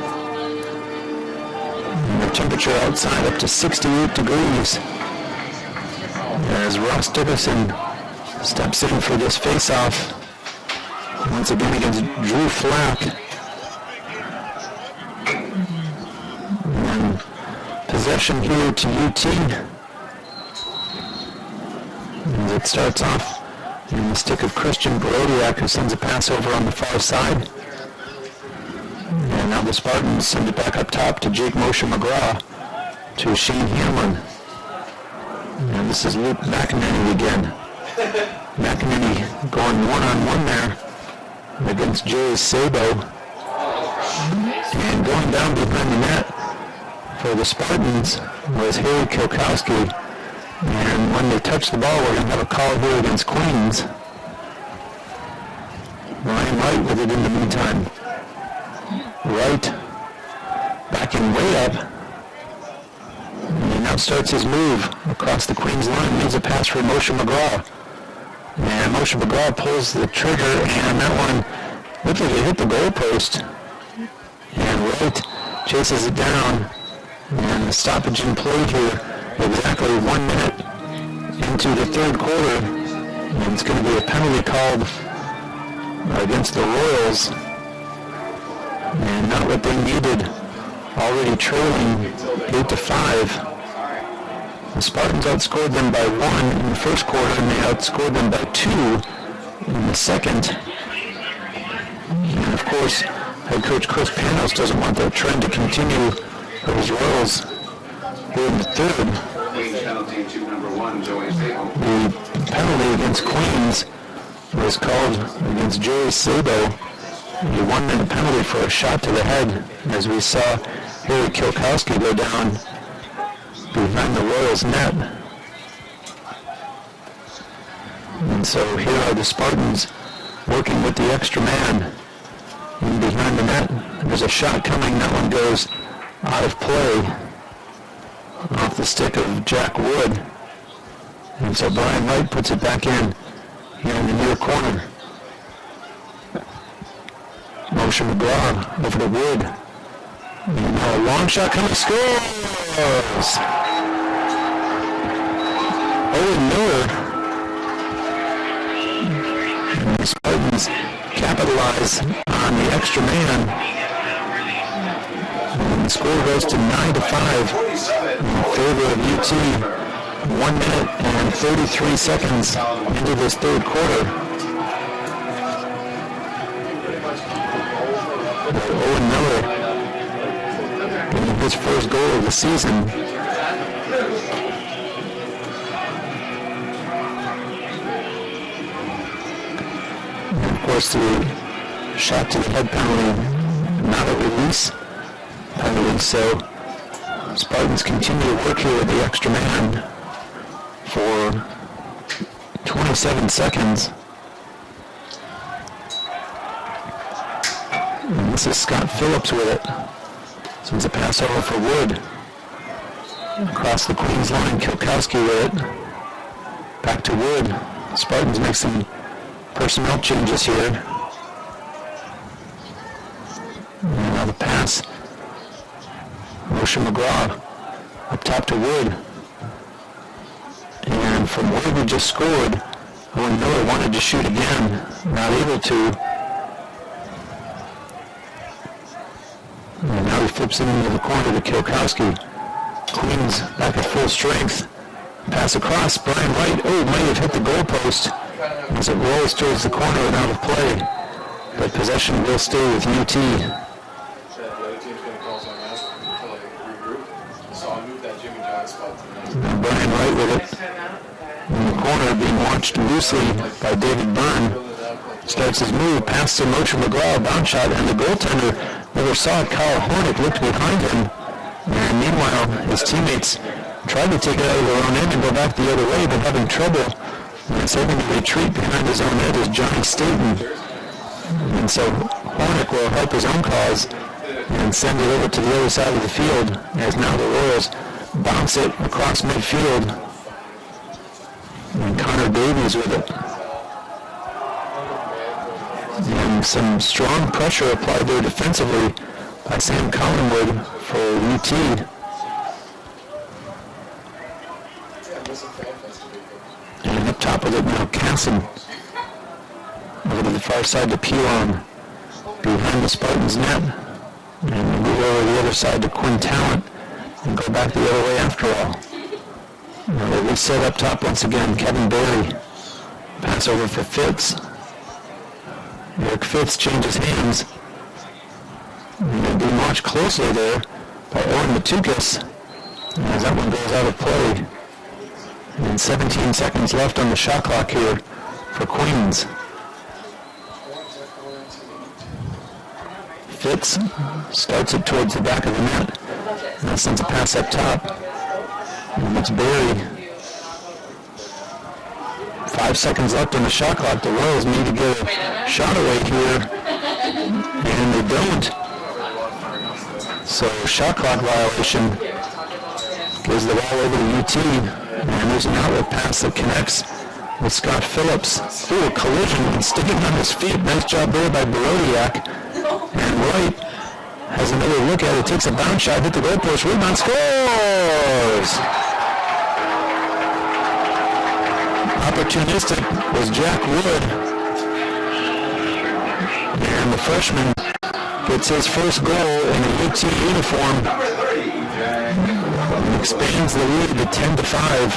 And the temperature outside up to 68 degrees. As Ross Dickerson steps in for this face-off, once again against Drew Flack. And possession here to UT. As it starts off in the stick of Christian Borodiak, who sends a pass over on the far side. And now the Spartans send it back up top to Jake Moshe McGraw, to Shane Hamlin. And this is Luke McEnany again. McEnany going one-on-one there against Jerry Sabo. And going down behind the net for the Spartans was Harry Kilkowski. And when they touch the ball, we're going to have a call here against Queens. Ryan Wright with it in the meantime. Wright backing way up. And he now starts his move across the Queens line. Leaves a pass for Moshe McGraw. And Moshe McGraw pulls the trigger, and that one looked like it hit the goalpost. And Wright chases it down. And the stoppage in play here. Exactly 1 minute into the third quarter, and it's going to be a penalty called against the Royals, and not what they needed, already trailing 8-5. The Spartans outscored them by 1 in the first quarter, and they outscored them by 2 in the second. And of course, head coach Chris Panos doesn't want that trend to continue for his Royals. In the third, the penalty against Queens was called against Joey Sabo. A 1-minute penalty for a shot to the head, as we saw Harry Kilkowski go down behind the Royals net. And so here are the Spartans working with the extra man in behind the net. There's a shot coming. That one goes out of play, off the stick of Jack Wood. And so Brian Wright puts it back in here in the near corner. Moshe McGraw over to Wood. And now a long shot coming, scores! Owen Miller. And the Spartans capitalize on the extra man. And the score goes to 9-5 in favor of UT. 1 minute and 33 seconds into this third quarter. Owen Miller getting his first goal of the season. And of course, the shot to the head penalty, not a release penalty, so Spartans continue to work here with the extra man for 27 seconds. And this is Scott Phillips with it. So it's a pass over for Wood. Across the Queens line, Kilkowski with it. Back to Wood. Spartans make some personnel changes here. And now the pass. Moshe McGraw up top to Wood. And from where we just scored, Owen Miller wanted to shoot again, not able to. And now he flips it into the corner to Kilkowski. Queens back at full strength. Pass across, Brian Wright, might have hit the goalpost as it rolls towards the corner and out of play. But possession will stay with UT. And Brian Wright with it in the corner, being watched loosely by David Byrne. starts his move, passes to Moshe McGraw, bounce shot, and the goaltender never saw it. Kyle Hornick looked behind him, and meanwhile, his teammates tried to take it out of their own end and go back the other way, but having trouble. And it's having to retreat behind his own net is Johnny Staten. And so Hornick will help his own cause and send it over to the other side of the field, as now the Royals bounce it across midfield. And Connor Davies with it. And some strong pressure applied there defensively by Sam Collingwood for UT. And up top of it now, Casson. Over to the far side to Pilon. Behind the Spartans net. And move over the other side to Quinn Talent. And go back the other way after all. They reset up top once again. Kevin Berry. Pass over for Fitz. Eric Fitz changes hands. And being watched closely there by Owen Matukis as that one goes out of play. And 17 seconds left on the shot clock here for Queens. Fitz starts it towards the back of the net. And sends a pass up top. And it's Berry. 5 seconds left on the shot clock. The Royals need to get a shot away here. And they don't. So shot clock violation gives the ball over to UT. And there's an outlet pass that connects with Scott Phillips. Ooh, a collision and sticking on his feet. Nice job there by Barodiak. And Wright has another look at it. Takes a bounce shot, hit the goalpost, rebound, scores! Opportunistic was Jack Wood. And the freshman gets his first goal in a UT uniform. And expands the lead to 10-5.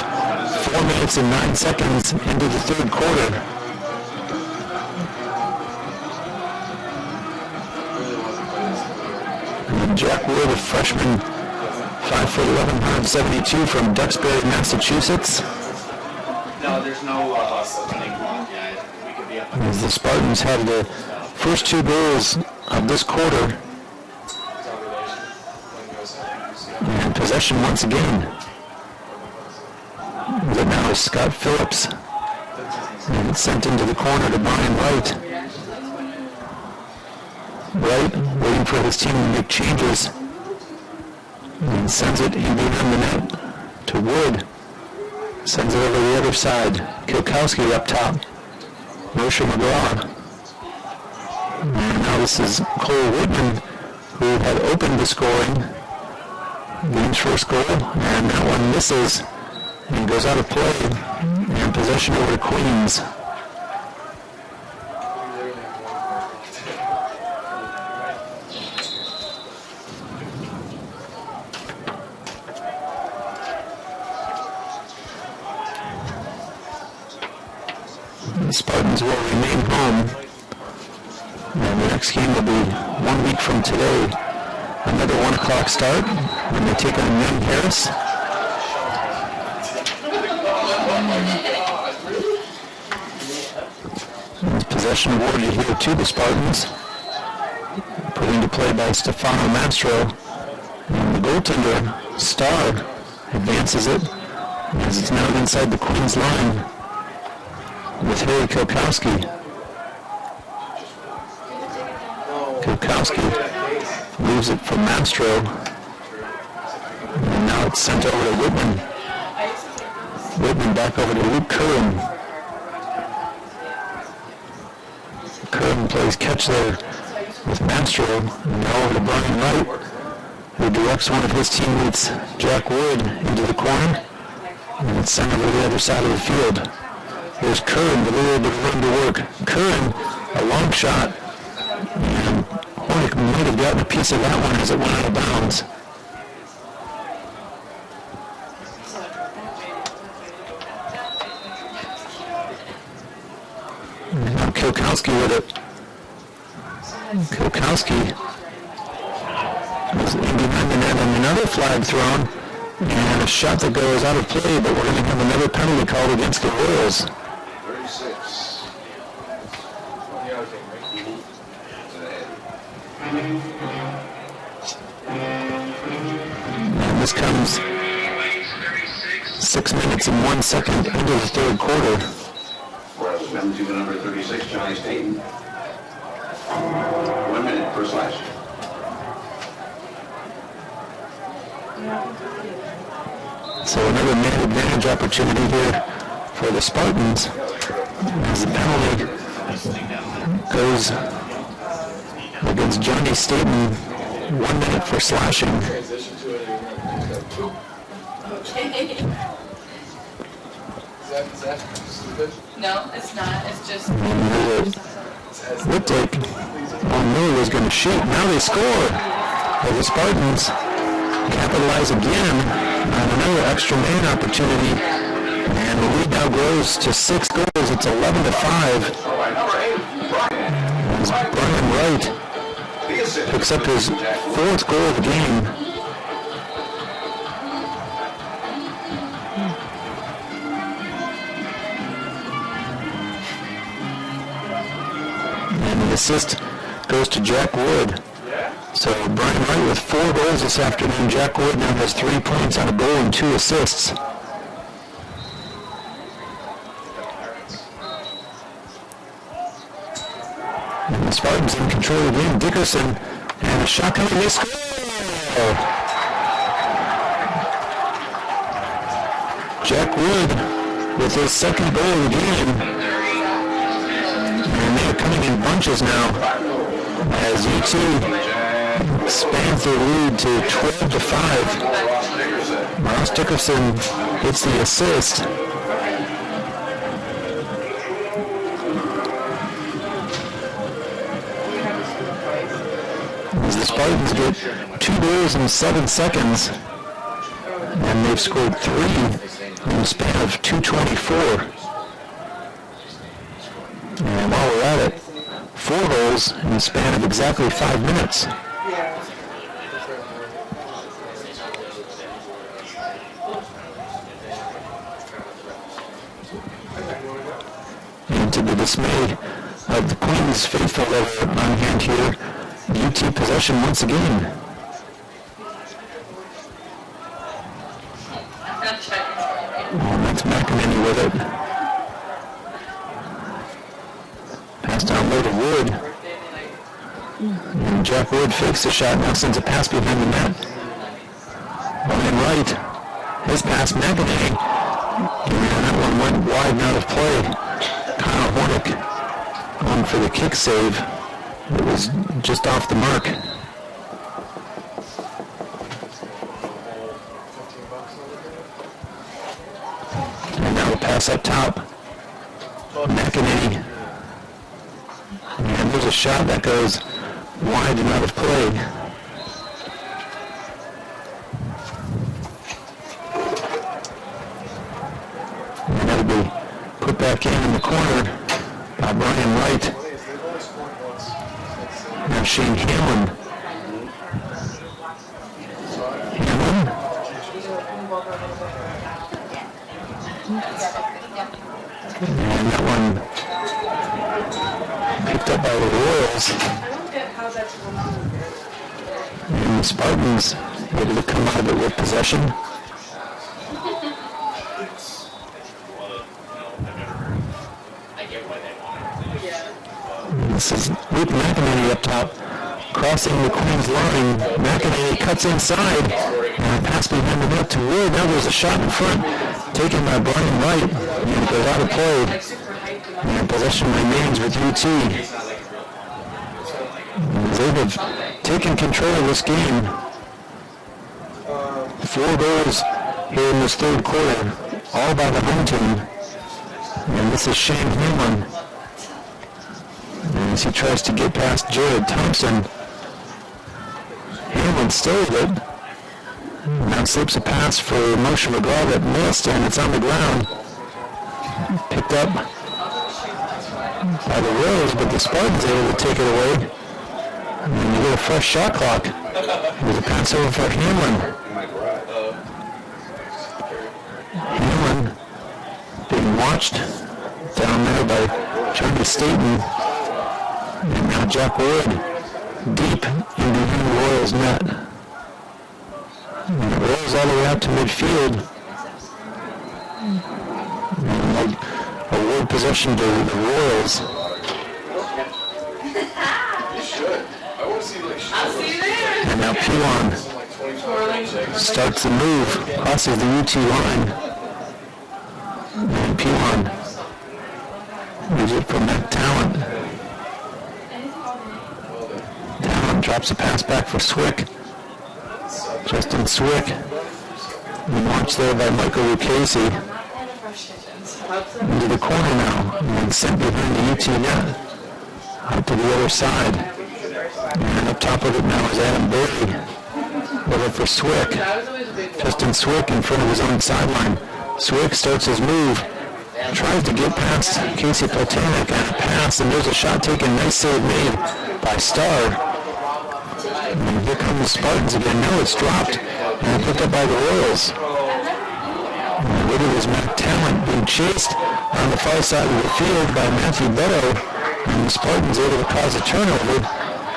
4 minutes and 9 seconds into the third quarter. And Jack Wood, a freshman, 5'11", 172 from Duxbury, Massachusetts. No, there's no running clock yet. We could be up. As the Spartans have the first 2 goals of this quarter. And possession once again. But now is Scott Phillips. And it's sent into the corner to Brian Wright. Wright waiting for his team to make changes. And sends it in behind the net to Wood. Sends it over the other side. Kilkowski up top. Moshe McGraw. And now this is Cole Whitman, who had opened the scoring. Game's first goal, and that one misses and goes out of play. And possession over to Queens. The Spartans will remain home. And the next game will be 1 week from today. Another 1 o'clock start when they take on Young Harris. Possession awarded here to the Spartans. Put into play by Stefano Mastro. And the goaltender, Starr, advances it as it's now inside the Queens line with Harry Kilkowski. Kilkowski leaves it for Mastro. And now it's sent over to Whitman. Whitman back over to Luke Curran. Curran plays catch there with Mastro. And now over to Brian Wright, who directs one of his teammates, Jack Wood, into the corner. And it's sent over to the other side of the field. There's Curran with a little bit of room to work. Curran, a long shot. And Hornick might have gotten a piece of that one as it went out of bounds. And now Kilkowski with it. Kilkowski is in behind the net and another flag thrown. And a shot that goes out of play, but we're going to have another penalty called against the Royals. 36. 6 minutes and 1 second into the third quarter. Whereas men to number 36, Johnny Staten. 1 minute per slash. So another man advantage opportunity here for the Spartans as the penalty goes against Johnny Staten. 1 minute for slashing. No, it's not. It's just. Looked like Miller was going to shoot. Now they score. But the Spartans capitalize again on another extra man opportunity. And the lead now grows to 6 goals. It's 11-5. As Brian Wright picks up his 4th goal of the game. And the assist goes to Jack Wood. So Brian Wright with 4 goals this afternoon. Jack Wood now has 3 points on a goal and 2 assists. And the Spartans in control of the game. Dickerson and a shot coming. They score! Jack Wood with his 2nd goal of the game. And they're coming in bunches now as U2 expands their lead to 12-5. Ross Dickerson gets the assist. As the Spartans get 2 goals in 7 seconds, and they've scored 3 in the span of 2:24. And while we're at it, 4 goals in the span of exactly 5 minutes. And to the dismay of the Queens faithful over on hand here, UT possession once again. And that's McEnany with it. Pass down low to Wood. And Jack Wood fakes the shot, now sends a pass behind the net. Brian Wright, his pass, McEnany. And that one went wide and out of play. Kyle Hornick on for the kick save. It was just off the mark. And now a pass up top. McEnany. And there's a shot that goes wide and out of play. And that'll be put back in the corner by Brian Wright. Now Shane Hamlin. Hamlin. And that one picked up by the Royals. And the Spartans able to come out of it with possession. This is Luke McEnany up top, crossing the Queens line. McEnany cuts inside, and a pass behind the net to Wood. Now there's a shot in front, taken by Brian Wright, and it goes out of play. And possession remains with UT. They've taken control of this game. 4 goals here in this third quarter, all by the home team. And this is Shane Hamlin. As he tries to get past Jared Thompson. Hamlin still with it. Now slips a pass for Moshe McGraw that missed, and it's on the ground. Picked up by the Royals, but the Spartans able to take it away. And then you get a fresh shot clock. There's a pass over for Hamlin. Hamlin being watched down there by Johnny Staten. And now Jack Wood deep into the Royals net. And the Royals all the way out to midfield. And award possession to the Royals. You should. I want to see like. I'll see you there. And now Pilon starts the move, crosses the UT line. And Pilon moves it from that Talent. Talent drops a pass back for Swick. Justin Swick. And launched there by Michael Lucchese. Into the corner now. And then sent behind the UT net. Out to the other side. And up top of it now is Adam Berry. Over for Swick. Justin Swick in front of his own sideline. Swick starts his move. Tries to get past Casey Platanik and a pass, and there's a shot taken. Nice save made by Starr. And here come the Spartans again. No, it's dropped. And picked up by the Royals. And with it is Matt Talent being chased on the far side of the field by Matthew Beto. And the Spartans able to cause a turnover.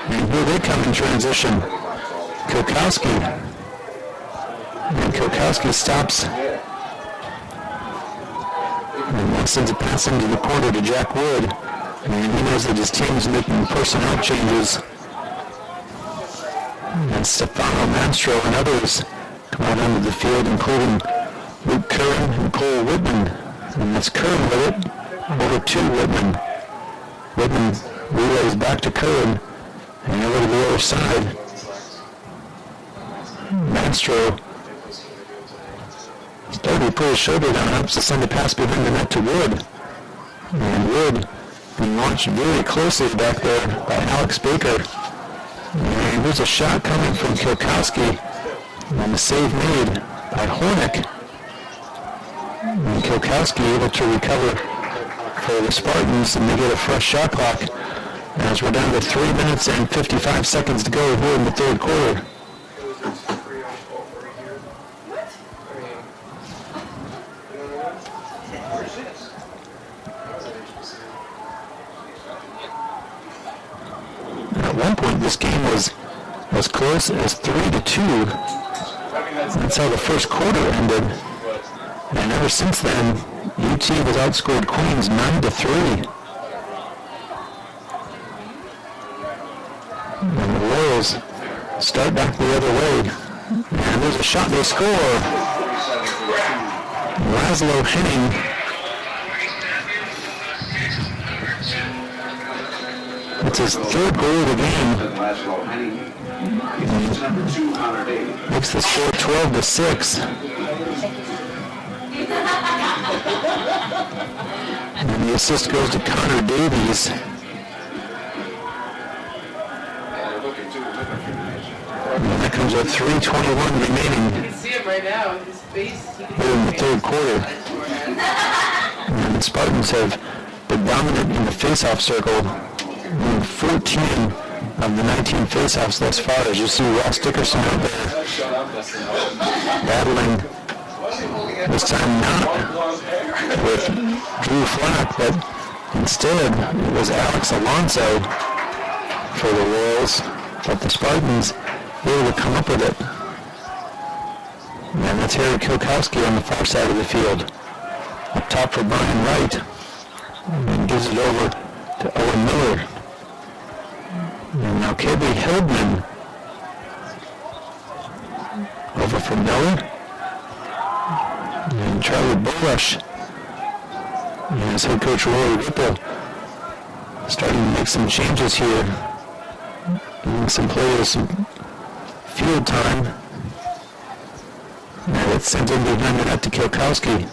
And here they come in transition. Kilkowski. And Kilkowski stops. And then sends a pass into the corner to Jack Wood. And he knows that his team is making personnel changes. And Stefano Mastro and others come out onto the field, including Luke Curran and Cole Whitman. And that's Curran with it. Over to Whitman. Whitman relays back to Curran. And over to the other side. Mastro started to put his shoulder down, helps to send a pass behind the net to Wood. And Wood being launched very closely back there by Alex Baker. And there's a shot coming from Kilkowski. And the save made by Hornick. And Kilkowski able to recover for the Spartans, and they get a fresh shot clock as we're down to 3 minutes and 55 seconds to go here in the third quarter. At one point, this game was as close as 3-2. That's how the first quarter ended. And ever since then, UT has outscored Queens 9-3. And the Royals start back the other way. And there's a shot, they score. Laszlo Henning. It's his third goal of the game. Makes the score 12-6. And the assist goes to Connor Davies. And that comes with 3:21 remaining. You can see him right now. His face. Here in the third quarter. And the Spartans have been dominant in the face-off circle. 14 of the 19 face-offs thus far, as you see Ross Dickerson out there battling, this time not with Drew Flack, but instead it was Alex Alonso for the Royals, but the Spartans were able to come up with it. And that's Harry Kilkowski on the far side of the field. Up top for Brian Wright, and gives it over to Owen Miller. And now Kirby Hildman over for Miller. And Charlie Bulrush. And his head coach Roy Whipple starting to make some changes here. Giving some players some field time. And it's sent in behind the net to Kilkowski.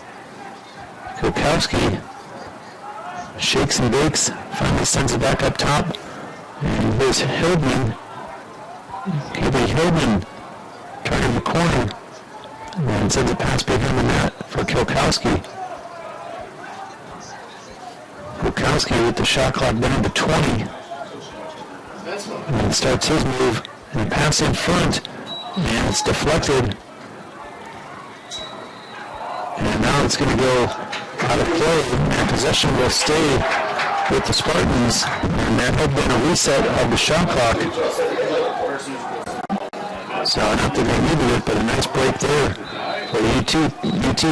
Kilkowski shakes and bakes, finally sends it back up top. And here's Hildman. Kirby Hildman turning the corner. And sends a pass behind the net for Kilkowski. Kilkowski with the shot clock down to 20. And starts his move. And a pass in front. And it's deflected. And now it's going to go out of play. And possession will stay with the Spartans. And that had been a reset of the shot clock. So not that they needed it, but a nice break there for UT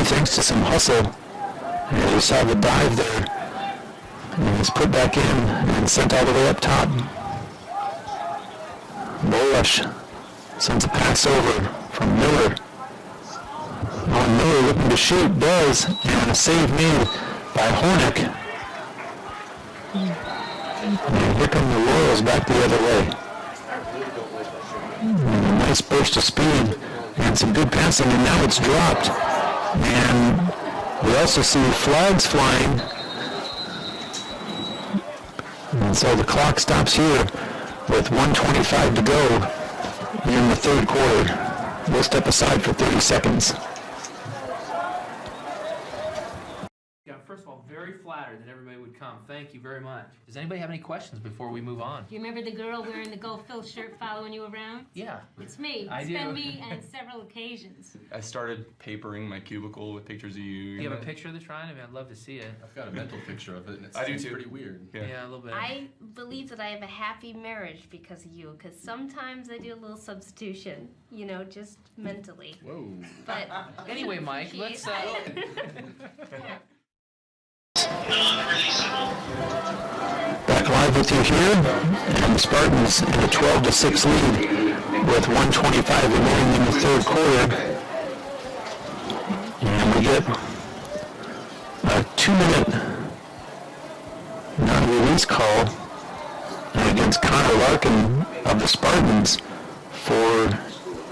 thanks to some hustle. And we saw the dive there. And it's put back in and sent all the way up top. Bolash sends a pass over from Miller. Miller looking to shoot, does, and a save made by Hornick. And here come the Royals back the other way. And a nice burst of speed and some good passing, and now it's dropped. And we also see flags flying. And so the clock stops here with 1:25 to go in the third quarter. We'll step aside for 30 seconds. First of all, very flattered that everybody would come. Thank you very much. Does anybody have any questions before we move on? Do you remember the girl wearing the Go Phil shirt following you around? Yeah. It's me. I It's do. been me on several occasions. I started papering my cubicle with pictures of you. Do you have a picture of this, Ryan? I mean, I'd love to see it. I've got a mental picture of it, and I do it's too. pretty weird. Yeah, a little bit. I believe that I have a happy marriage because of you, because sometimes I do a little substitution, you know, just mentally. Whoa. But anyway, Mike, let's... Back live with you here, and the Spartans in a 12-6 lead with 1:25 remaining in the third quarter. And we get a 2-minute non-release call against Connor Larkin of the Spartans for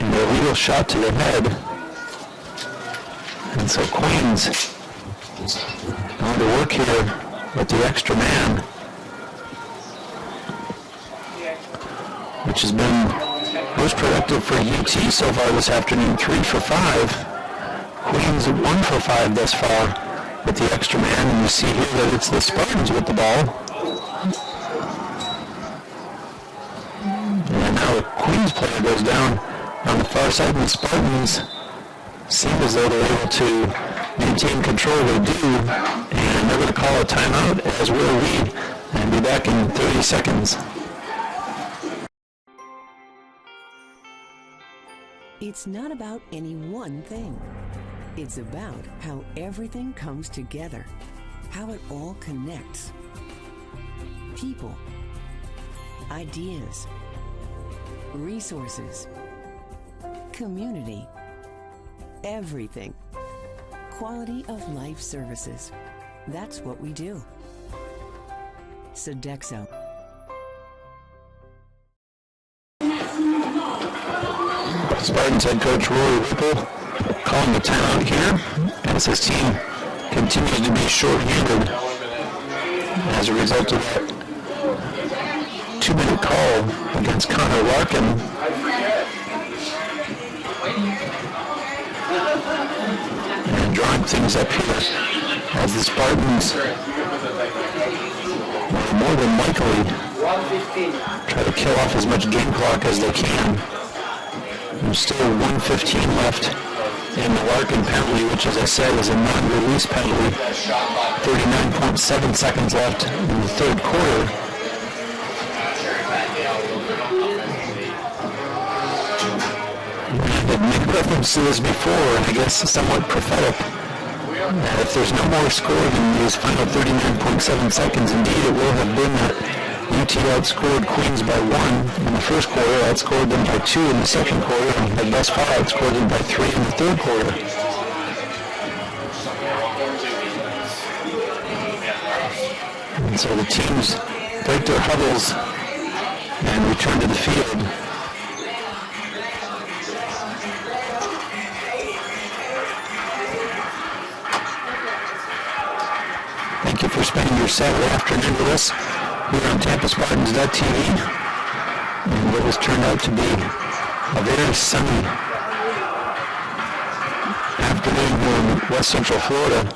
an illegal shot to the head. And so Queens going to work here with the extra man, which has been most productive for UT so far this afternoon, 3 for 5. Queens 1 for 5 thus far with the extra man, and you see here that it's the Spartans with the ball. And now a Queens player goes down on the far side, and the Spartans seem as though they're able to maintain control. They do, and they're going to call a timeout, as will we, and be back in 30 seconds. It's not about any one thing. It's about how everything comes together, how it all connects. People, ideas, resources, community, everything. Quality of life services. That's what we do. Sodexo. Spartans head coach Rory Whipple calling the timeout here as his team continues to be short-handed as a result of that 2-minute call against Connor Larkin. And drawing things up here as the Spartans more than likely try to kill off as much game clock as they can. There's still 1:15 left in the Larkin penalty, which, as I said, is a non-release penalty. 39.7 seconds left in the third quarter. I've made reference to this before, and I guess somewhat prophetic, that if there's no more score than these final 39.7 seconds, indeed it will have been that UT outscored Queens by 1 in the first quarter, outscored them by 2 in the second quarter, and had thus far outscored them by 3 in the third quarter. And so the teams break their huddles and return to the field. Thank you for spending your Saturday afternoon with us here on TampaSpartans.tv. And what has turned out to be a very sunny afternoon here in West Central Florida.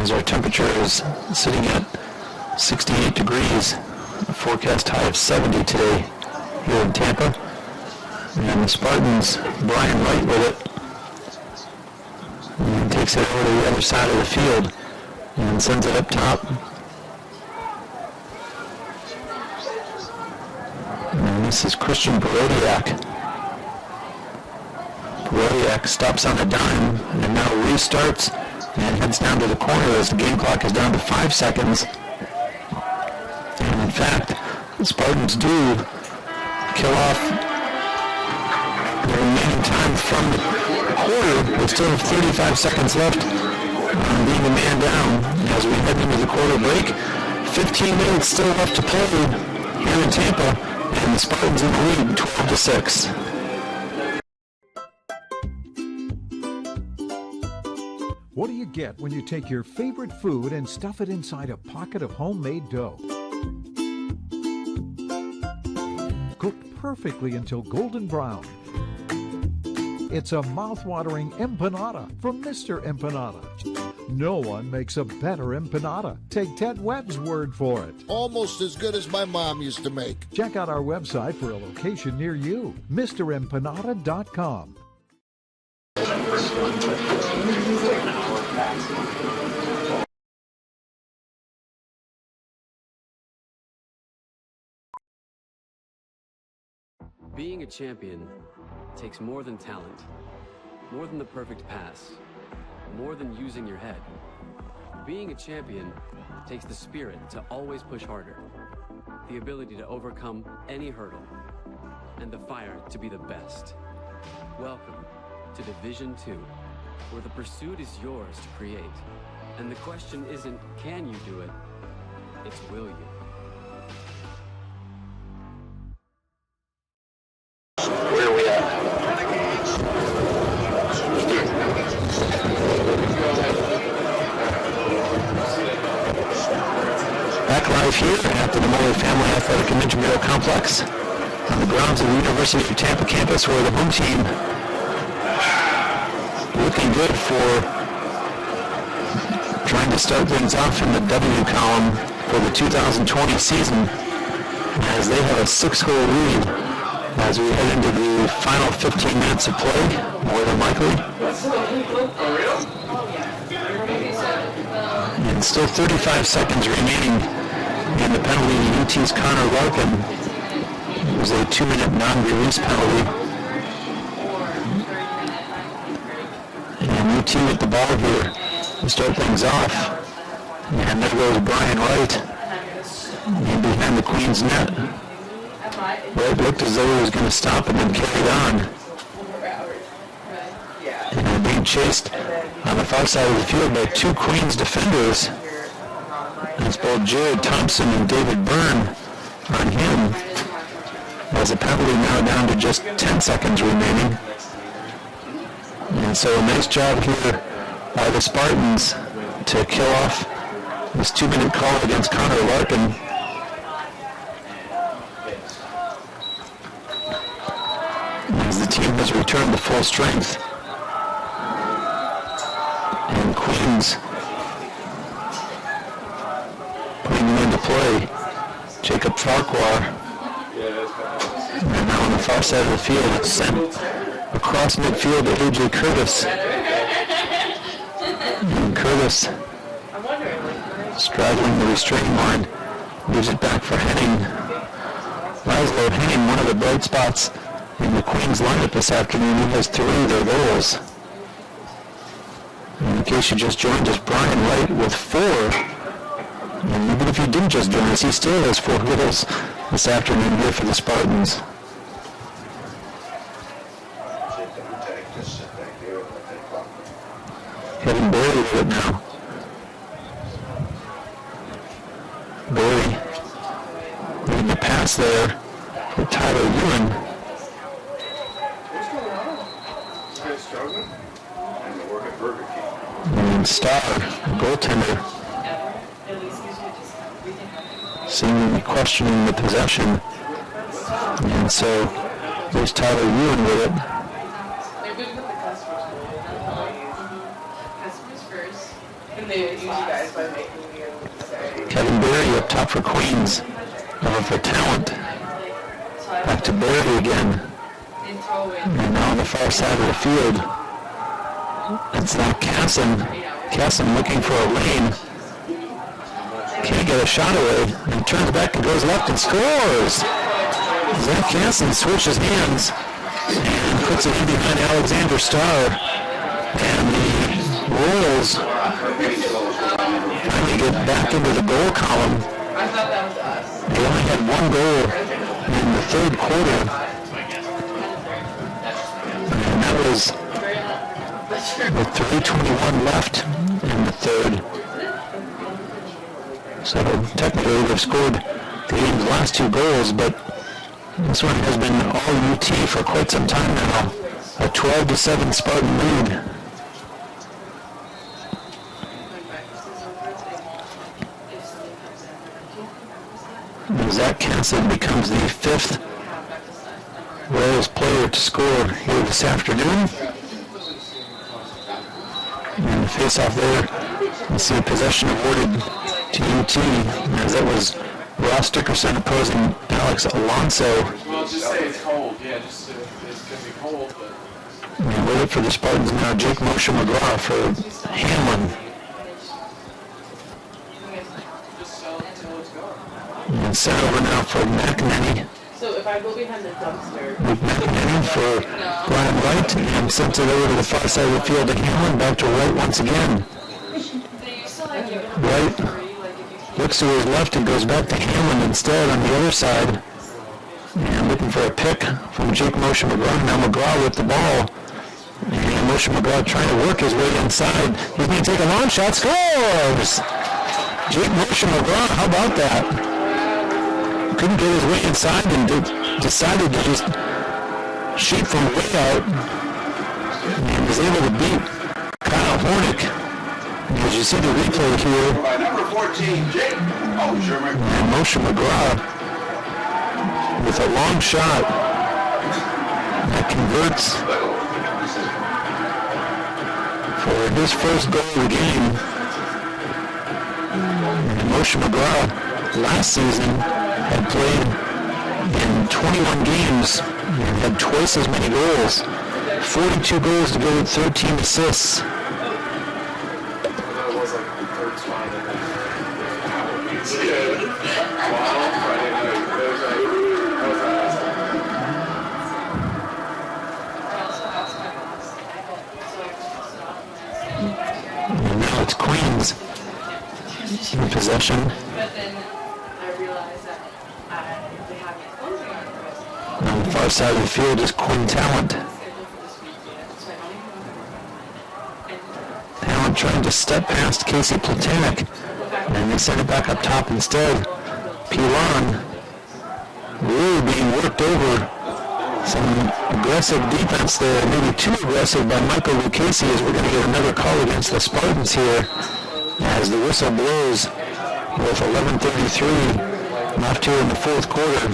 As our temperature is sitting at 68 degrees, a forecast high of 70 today here in Tampa. And the Spartans, Brian Wright with it. And takes it over to the other side of the field and sends it up top. And This is Christian Borodiak. Borodiak stops on a dime and now restarts and heads down to the corner as the game clock is down to 5 seconds. And in fact, the Spartans do kill off the remaining time from the quarter. We still have 35 seconds left, being a man down as we head into the quarter break. 15 minutes still left to play here in Tampa, and the Spartans in the lead, 12-6. What do you get when you take your favorite food and stuff it inside a pocket of homemade dough? Cooked perfectly until golden brown. It's a mouth-watering empanada from Mr. Empanada. No one makes a better empanada. Take Ted Webb's word for it. Almost as good as my mom used to make. Check out our website for a location near you, MrEmpanada.com. Being a champion takes more than talent, more than the perfect pass, more than using your head. Being a champion takes the spirit to always push harder, the ability to overcome any hurdle, and the fire to be the best. Welcome to Division 2, where the pursuit is yours to create. And the question isn't, can you do it? It's, will you? Where are we at? Back live here at the Memorial Family Athletic and Intramural Complex on the grounds of the University of Tampa campus, where the home team looking good for trying to start things off in the W column for the 2020 season, as they have a 6-goal lead as we head into the final 15 minutes of play, more than likely. And still 35 seconds remaining in the penalty to UT's Connor Larkin. It was a 2-minute non-release penalty. And UT with the ball here to start things off. And there goes Brian Wright in behind the Queen's net. Wright looked as though he was going to stop and then carried on. And being chased on the far side of the field by 2 Queens defenders. It's both Jared Thompson and David Byrne on him. As a penalty now down to just 10 seconds remaining. And so a nice job here by the Spartans to kill off this 2-minute call against Connor Larkin. As the team has returned to full strength. And Queens putting them into play. Jacob Farquhar. And now on the far side of the field, it's sent across midfield to A.J. Curtis. And Curtis, straddling the restraining line, leaves it back for Henning. Laszlo Henning, one of the bright spots in the Queens lineup this afternoon. He has 3 of their goals. And in case you just joined us, Brian Wright with 4. And even if you didn't just join us, he still has 4 goals this afternoon here for the Spartans. Kevin Barry with it now. Barry leading the pass there for Tyler Ewan. And Starr, goaltender, seemingly questioning the possession. And so there's Tyler Ewan with it. Kevin Barry up top for Queens. For talent. Back to Barry again. And now on the far side of the field, it's now Casson. Casson looking for a lane. Can't get a shot away. And turns back and goes left and scores. Zach Casson switches hands and puts it in behind Alexander Starr. And the Royals finally get back into the goal column. They only had one goal in the third quarter. And that was with 3:21 left in the third. So technically they've scored the game's last two goals, but this one has been all UT for quite some time now. A 12-7 Spartan lead. And Zach Casson becomes the fifth Royals player to score here this afternoon. And the face-off there, you see possession awarded to UT, as that was Ross Dickerson opposing Alex Alonso. Well, just say it's cold. Yeah, just it's going to be cold. But... And with it for the Spartans now, Jake Moshe McGraw for Hamlin. And sent over now for McEnany. So if I go behind the dumpster... With McEnany for Brian Wright, and sent it over to the far side of the field to Hamlin, back to Wright once again. Wright looks to his left and goes back to Hamlin instead on the other side. And looking for a pick from Jake Moshe McGraw. Now McGraw with the ball. And Moshe McGraw trying to work his way inside. He's going to take a long shot. Scores! Jake Moshe McGraw, how about that? Couldn't get his way inside and decided to just shoot from way out. And was able to beat Kyle Hornick. As you see the replay here, By number 14, Jake and Moshe McGraw with a long shot that converts for his first goal of the game. And Moshe McGraw last season had played in 21 games and had twice as many goals. 42 goals to go with 13 assists. And now it's Queens in possession. But then I realized that they have me closing on purpose. On the far side of the field is Quinn Talent. Talent trying to step past Casey Platanic, and they send it back up top instead. Pilon really being worked over. Some aggressive defense there, maybe too aggressive by Michael Lucchese, as we're going to get another call against the Spartans here as the whistle blows with 11:33 left here in the fourth quarter.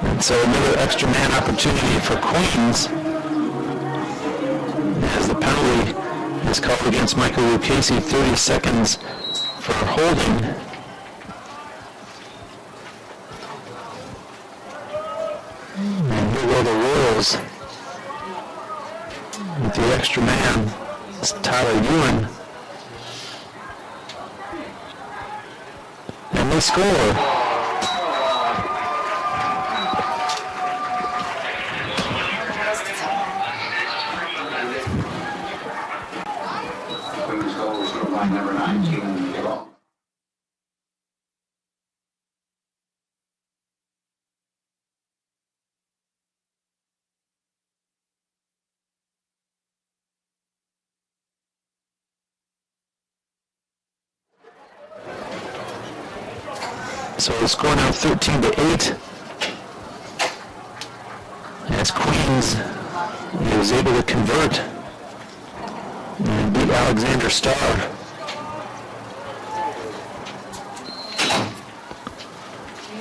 And so another extra man opportunity for Queens as the penalty is called against Michael Lucchese, 30 seconds for holding. And here go the Royals with the extra man. It's Tyler Ewan. And they score. Queen's goal was scored by number 19, Gibbo. So the score now 13-8. As Queens is able to convert and beat Alexander Starr.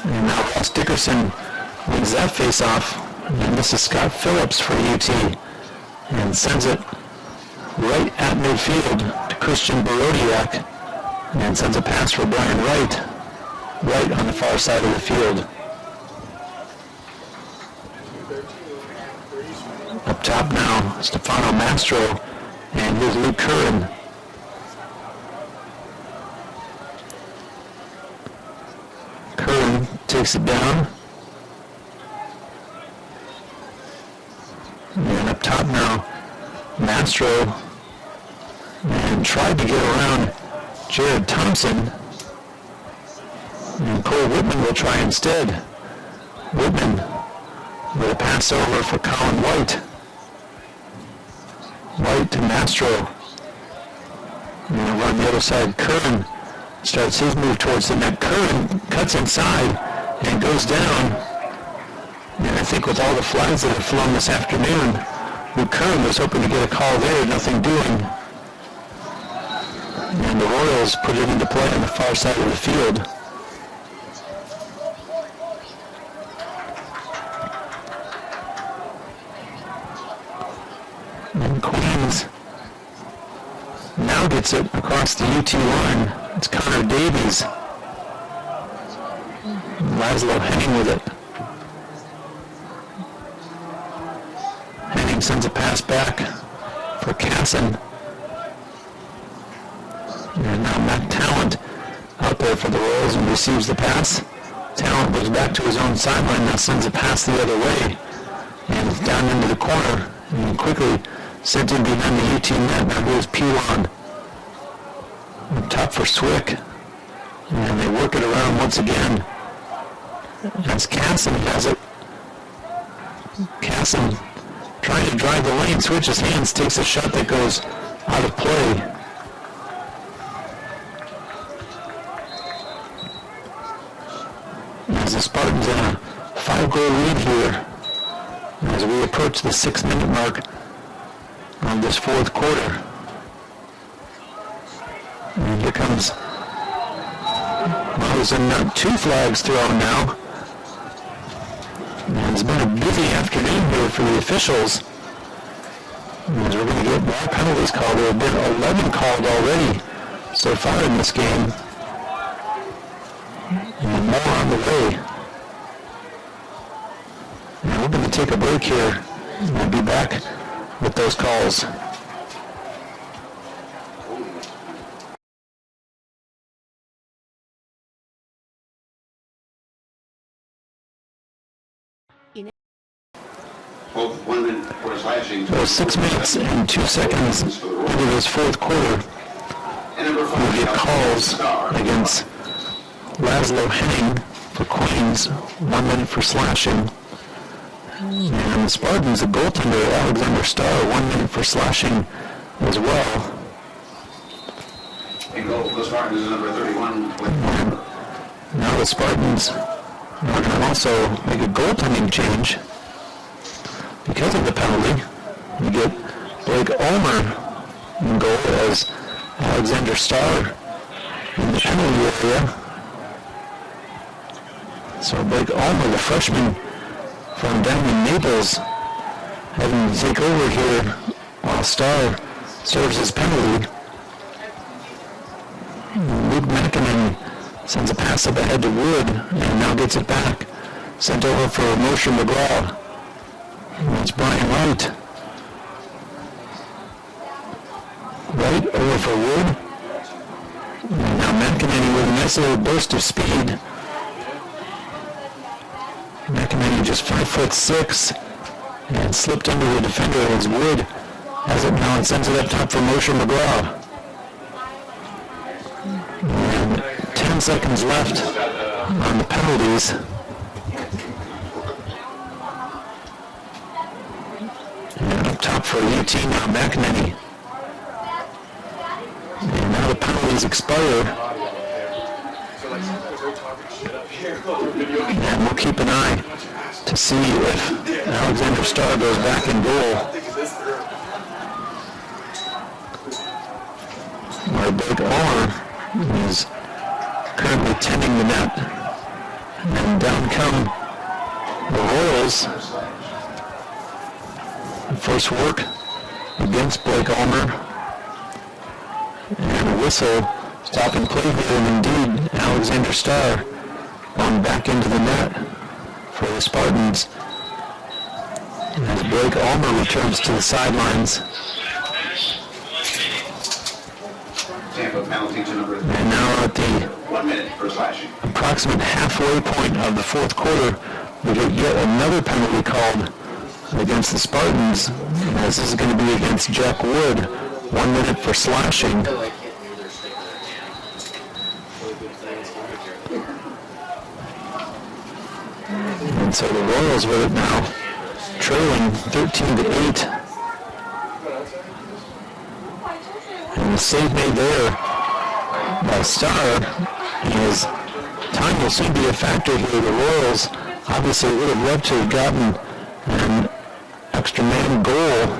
And now Ross Dickerson wins that face-off. And this is Scott Phillips for UT. And sends it right at midfield to Christian Borodiak. And sends a pass for Brian Wright. Right on the far side of the field. Up top now, Stefano Mastro, and here's Luke Curran. Curran takes it down. And up top now, Mastro, and tried to get around Jared Thompson. And Cole Whitman will try instead. Whitman with a pass over for Colin White. White to Mastro. And on the other side, Curran starts his move towards the net. Curran cuts inside and goes down. And I think with all the flags that have flown this afternoon, Luke Curran was hoping to get a call there, nothing doing. And the Royals put it into play on the far side of the field. And Queens now gets it across the UT line. It's Connor Davies. Laszlo Henning with it. Henning sends a pass back for Casson. And now Matt Talent out there for the Royals and receives the pass. Talent goes back to his own sideline, now sends a pass the other way. And it's down into the corner. And quickly sent in behind the UT net. Now goes Pilon. Up top for Swick. And they work it around once again. As Casson has it. Casson trying to drive the lane, switches hands, takes a shot that goes out of play. As the Spartans in a 5-goal lead here as we approach the 6-minute mark of this fourth quarter. And here comes, well, there's two flags thrown now. And it's been a busy afternoon here for the officials. As we're going to get more penalties called. There have been 11 called already so far in this game. And more on the way. And we're going to take a break here. We'll be back with those calls. So 6 minutes and 2 seconds into this fourth quarter. We get calls against Laszlo Henning for Queens, 1 minute for slashing. And the Spartans, the goaltender, Alexander Starr, 1 minute for slashing as well. In goal for the Spartans is number 31. And now the Spartans are going to also make a goaltending change. Because of the penalty, we get Blake Ulmer in goal as Alexander Starr in the penalty area. So Blake Ulmer, the freshman from down in Naples, having to take over here while Starr serves his penalty. Luke McKinnon sends a pass up ahead to Wood and now gets it back. Sent over for Moshe McGraw. It's Brian Wright. Wright over for Wood. And now McEnany with a nice little burst of speed. McEnany just 5'6" and slipped under the defender as Wood has it now and sends it up top for Moshe McGraw. And 10 seconds left on the penalties. And up top for UT now, McEnany. And now the penalties expire. And we'll keep an eye to see if Alexander Starr goes back in goal. Where Blake Ulmer is currently tending the net. And down come the Royals. First work against Blake Ulmer. And a whistle, stop and play here, and indeed Alexander Starr going back into the net for the Spartans. And as Blake Ulmer returns to the sidelines. Tampa penalty to number 3. And now at the 1 minute for slashing. approximate halfway point of the fourth quarter, we get yet another penalty called against the Spartans, as this is going to be against Jack Wood. 1 minute for slashing. And so the Royals with it now, trailing 13-8. And the save made there by Starr, as time will soon be a factor here. The Royals obviously would have loved to have gotten an extra man goal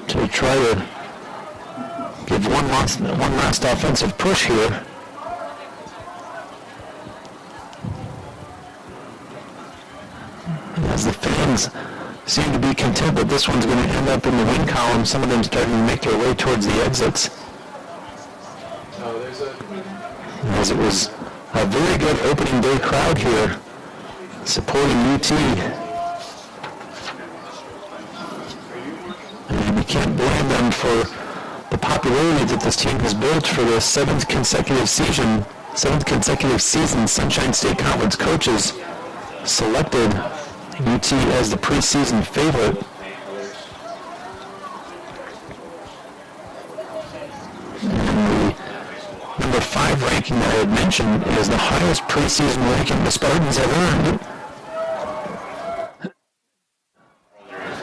to try to give one last offensive push here. As the fans seem to be content that this one's going to end up in the win column, some of them starting to make their way towards the exits. As it was a very good opening day crowd here supporting UT. And you can't blame them for the popularity that this team has built for the seventh consecutive season. Sunshine State Conference coaches selected UT as the preseason favorite. And the number 5 ranking that I had mentioned is the highest preseason ranking the Spartans have earned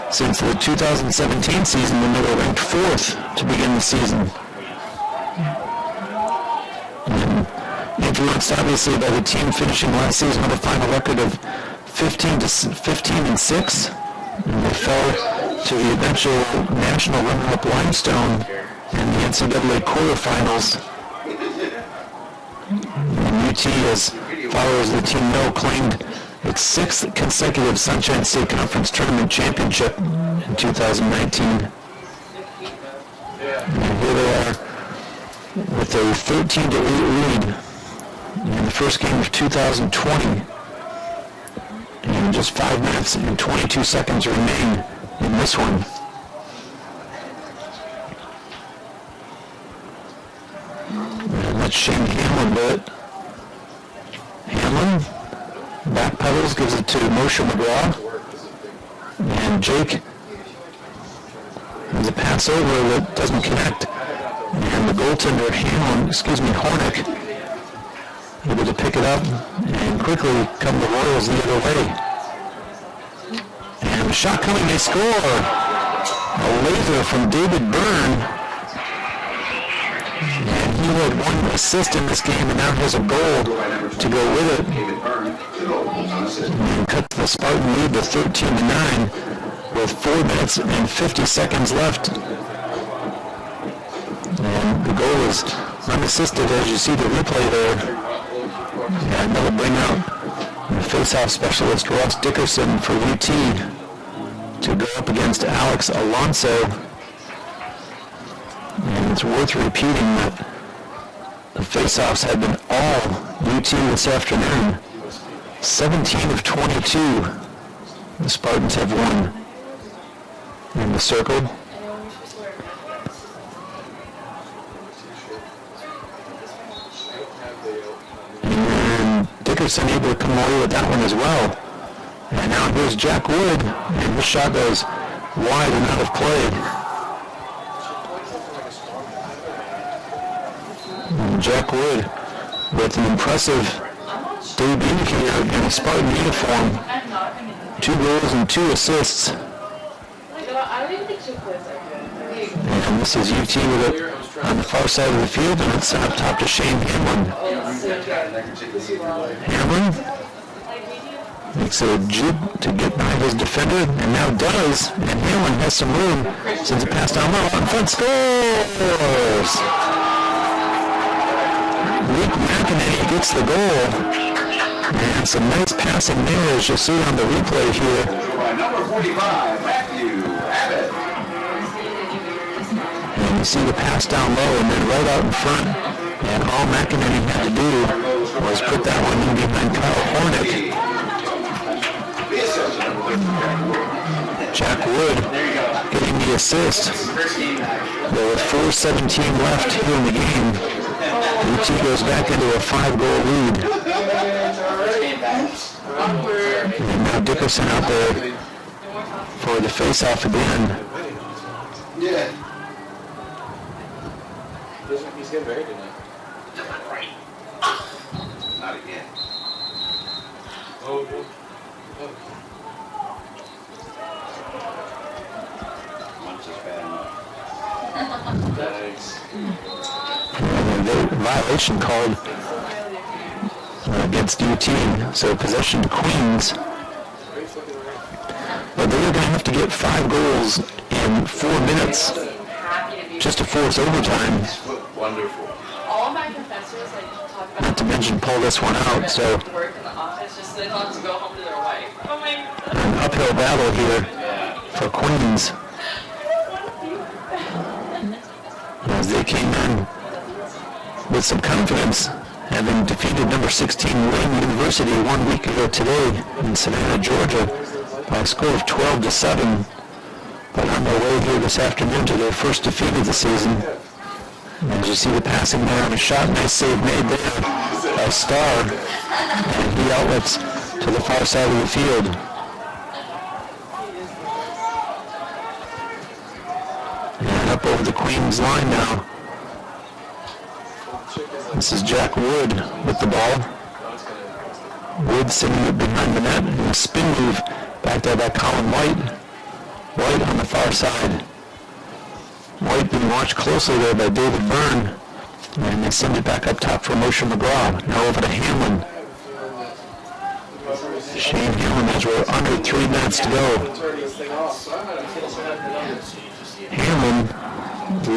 since the 2017 season, when they were ranked 4th to begin the season. And influenced obviously by the team finishing last season with a final record of 15-6, and they fell to the eventual national runner-up Limestone in the NCAA quarterfinals. And UT, as far as the team know, claimed its 6th consecutive Sunshine State Conference Tournament championship in 2019. And here they are with a 13-8 lead in the first game of 2020. And just 5 minutes and 22 seconds remain in this one. And let's Shane Hamlin do it. Hamlin backpedals, gives it to Moshe McGraw. And Jake has a pass over that doesn't connect. And the goaltender Hornick, able to pick it up and quickly come the Royals the other way. And the shot coming, they score. A laser from David Byrne. And he had 1 assist in this game and now has a goal to go with it. And cut the Spartan lead to 13-9 with 4 minutes and 50 seconds left. And the goal is unassisted, as you see the replay there. And that'll bring out the face-off specialist Ross Dickerson for UT to go up against Alex Alonso. And it's worth repeating that the face-offs have been all UT this afternoon. 17 of 22 the Spartans have won. In the circle. And Dickerson able to come away with that one as well. And now here's Jack Wood, and this shot goes wide and out of play. And Jack Wood with an impressive debut here in a Spartan uniform. 2 goals and 2 assists. And this is UT with it on the far side of the field, and it's sent up top to Shane Hamlin. Hamlin makes a jib to get by his defender, and now does, and Hamlin has some room, sends a pass down low, on front, scores! Luke McEnany gets the goal, and some nice passing there, as you'll see on the replay here. Number 45, Matthew Abbott. And you see the pass down low and then right out in front. And all McEnany had to do was put that one in behind Kyle Hornick. Jack Wood getting the assist. There with 4:17 left here in the game. UT goes back into a 5-goal lead. And now Dickerson out there for the face-off again. Yeah. He's getting very good now. Not again. Oh. Once is bad enough. Thanks. The violation called against UT, so possession to Queens. But they were going to have to get 5 goals in 4 minutes just to force overtime. Wonderful. All my professors talk about Not to mention pull this one out, so work in the office just so they don't have to go home to their wife. Oh my God. an uphill battle here for Queens as they came in with some confidence, having defeated number 16 Wayne University 1 week ago today in Savannah, Georgia, by a score of 12-7. But on their way here this afternoon to their first defeat of the season. As you see the passing there on a shot, nice save made there by Starr, and he outlets to the far side of the field. And up over the Queens line now. This is Jack Wood with the ball. Wood sitting behind the net, and a spin move back there by Colin White. White on the far side. White being watched closely there by David Byrne. And they send it back up top for Moshe McGraw. Now over to Hamlin. Shane Hamlin as we're under 3 minutes to go. Hamlin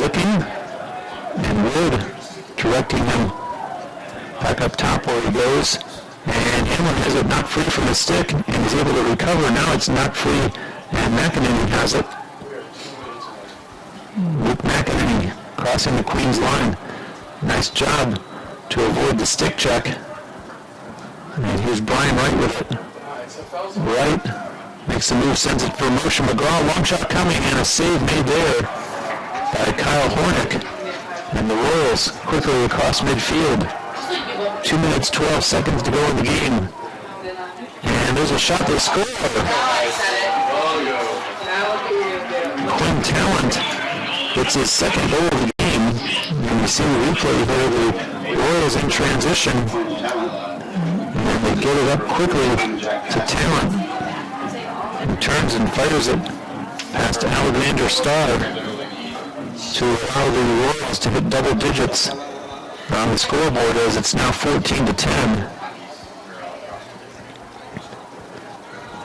looking, and Wood directing him back up top where he goes. And Hamlin has it knocked free from his stick and is able to recover. Now it's knocked free, and McEnany has it. Luke McEnany crossing the Queens line. Nice job to avoid the stick check. And here's Brian Wright with it. Wright makes the move, sends it for Moshe McGraw. Long shot coming, and a save made there by Kyle Hornick. And the Royals quickly across midfield. 2 minutes, 12 seconds to go in the game. And there's a shot they score. Quinn Talent gets his second goal of the game. And you see the replay there, the Royals in transition. And they get it up quickly to Talent. He turns and fires it past Alexander Starr to allow the Royals to hit double digits on the scoreboard as it's now 14-10.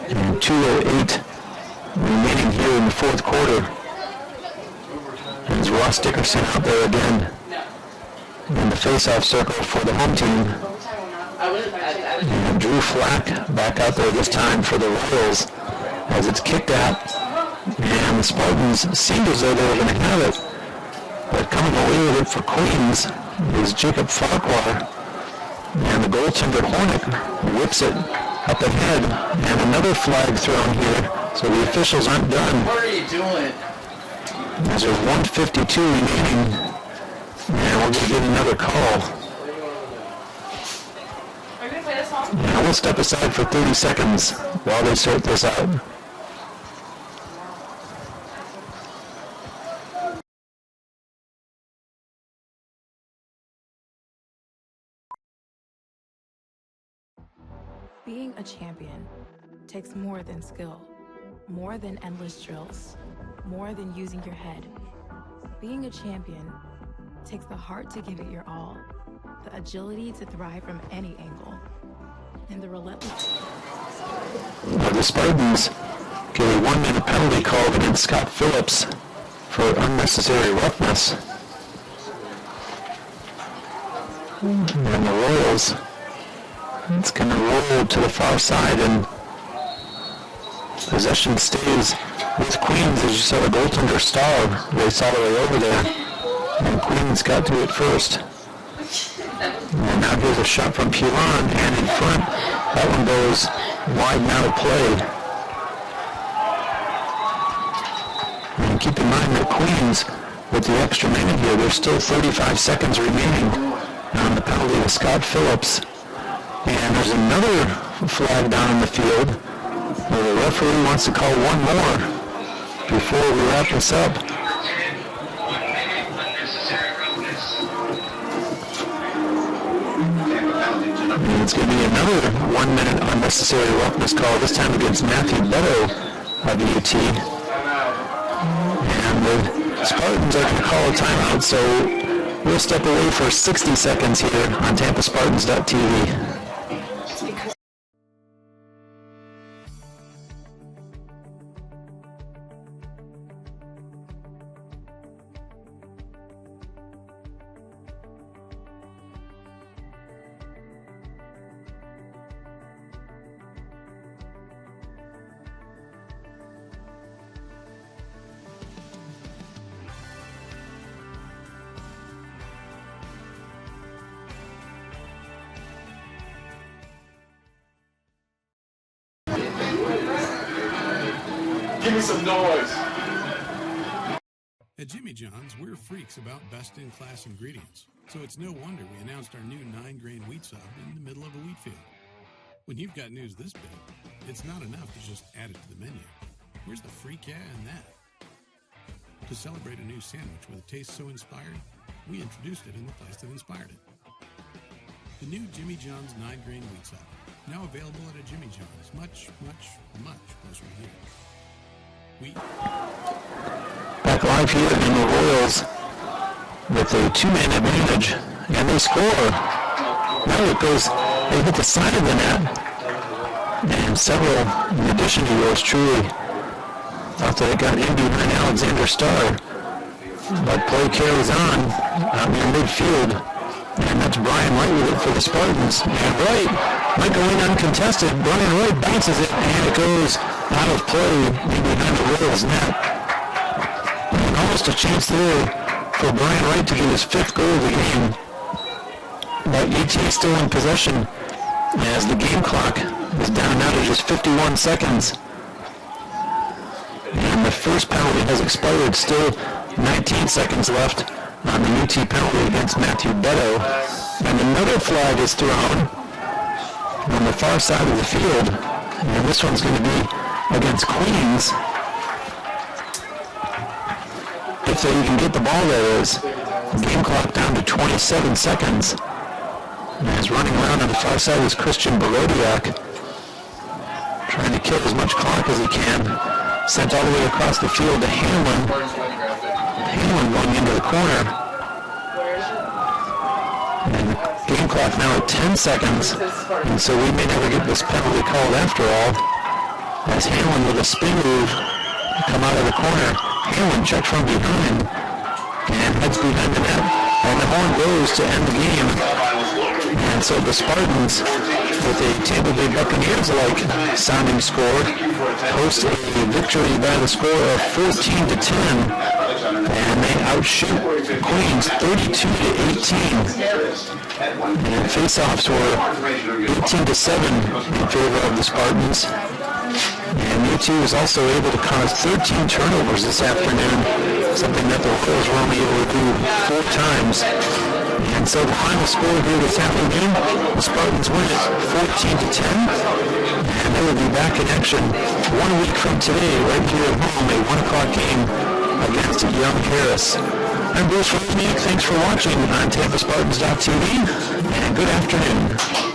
And 2:08 remaining here in the fourth quarter. There's Ross Dickerson out there again in the face-off circle for the home team. And Drew Flack back out there this time for the Royals as it's kicked out. And the Spartans seemed as though they were going to have it. But coming away with it for Queens is Jacob Farquhar. And the goaltender Hornick whips it up ahead. And another flag thrown here. So the officials aren't done. What are you doing? There's 1:52 remaining. And we're going to get another call. Are you going to play this song? Now we'll step aside for 30 seconds while they sort this out. Being a champion takes more than skill, more than endless drills, more than using your head. Being a champion takes the heart to give it your all, the agility to thrive from any angle, and the relentless... The Spartans get a 1-minute penalty called against Scott Phillips for unnecessary roughness. And the Royals, it's going to roll to the far side, and possession stays with Queens. As you saw the goaltender Starr race all the way over there, and Queens got to it first. And now here's a shot from Pilon, and in front, that one goes wide and out of play. keep in mind that Queens, with the extra man here, there's still 35 seconds remaining on the penalty to Scott Phillips. And there's another flag down in the field where the referee wants to call one more before we wrap this up. And it's going to be another 1 minute unnecessary roughness call, this time against Matthew Beto of the UT. And the Spartans are going to call a timeout, so we'll step away for 60 seconds here on TampaSpartans.tv. Give me some noise. At Jimmy John's, we're freaks about best-in-class ingredients, so it's no wonder we announced our new 9-grain wheat sub in the middle of a wheat field. When you've got news this big, it's not enough to just add it to the menu. Where's the freak yeah in that? To celebrate a new sandwich with a taste so inspired, we introduced it in the place that inspired it. The new Jimmy John's 9-grain wheat sub, now available at a Jimmy John's, much, much, much closer to here. Back live here in the Royals with a 2-man advantage, and they score. Now it goes, they hit the side of the net, and several, in addition to yours truly, thought that it got in behind Alexander Starr, but play carries on out near midfield, and that's Brian Wright with it for the Spartans, and Wright might go in uncontested. Brian Wright bounces it, and it goes out of play, maybe behind the Royals net. And almost a chance there for Brian Wright to get his 5th goal of the game. But UT is still in possession as the game clock is down now to just 51 seconds. And the first penalty has expired, still 19 seconds left on the UT penalty against Matthew Beto. And another flag is thrown on the far side of the field. And this one's going to be against Queens. If they even get the ball, that is. Game clock down to 27 seconds. And as running around on the far side is Christian Borodiak, trying to kill as much clock as he can. Sent all the way across the field to Hanlon. Hanlon going into the corner. And the game clock now at 10 seconds. And so we may never get this penalty called after all. As Hanlon with a spin move come out of the corner. Hanlon checked from behind and heads behind the net. And the horn goes to end the game. And so the Spartans, with a Tampa Bay Buccaneers-like sounding score, post a victory by the score of 14-10. And they outshoot Queens 32-18. And face-offs were 18-7 in favor of the Spartans. And UT was also able to cause 13 turnovers this afternoon, something that the Royals were only able to do 4 times. And so the final score here this afternoon, the Spartans win it 14-10, and they will be back in action 1 week from today, right here at home, a 1 o'clock game against Young Harris. I'm Bruce Rosniak. Thanks for watching on TampaSpartans.tv, and good afternoon.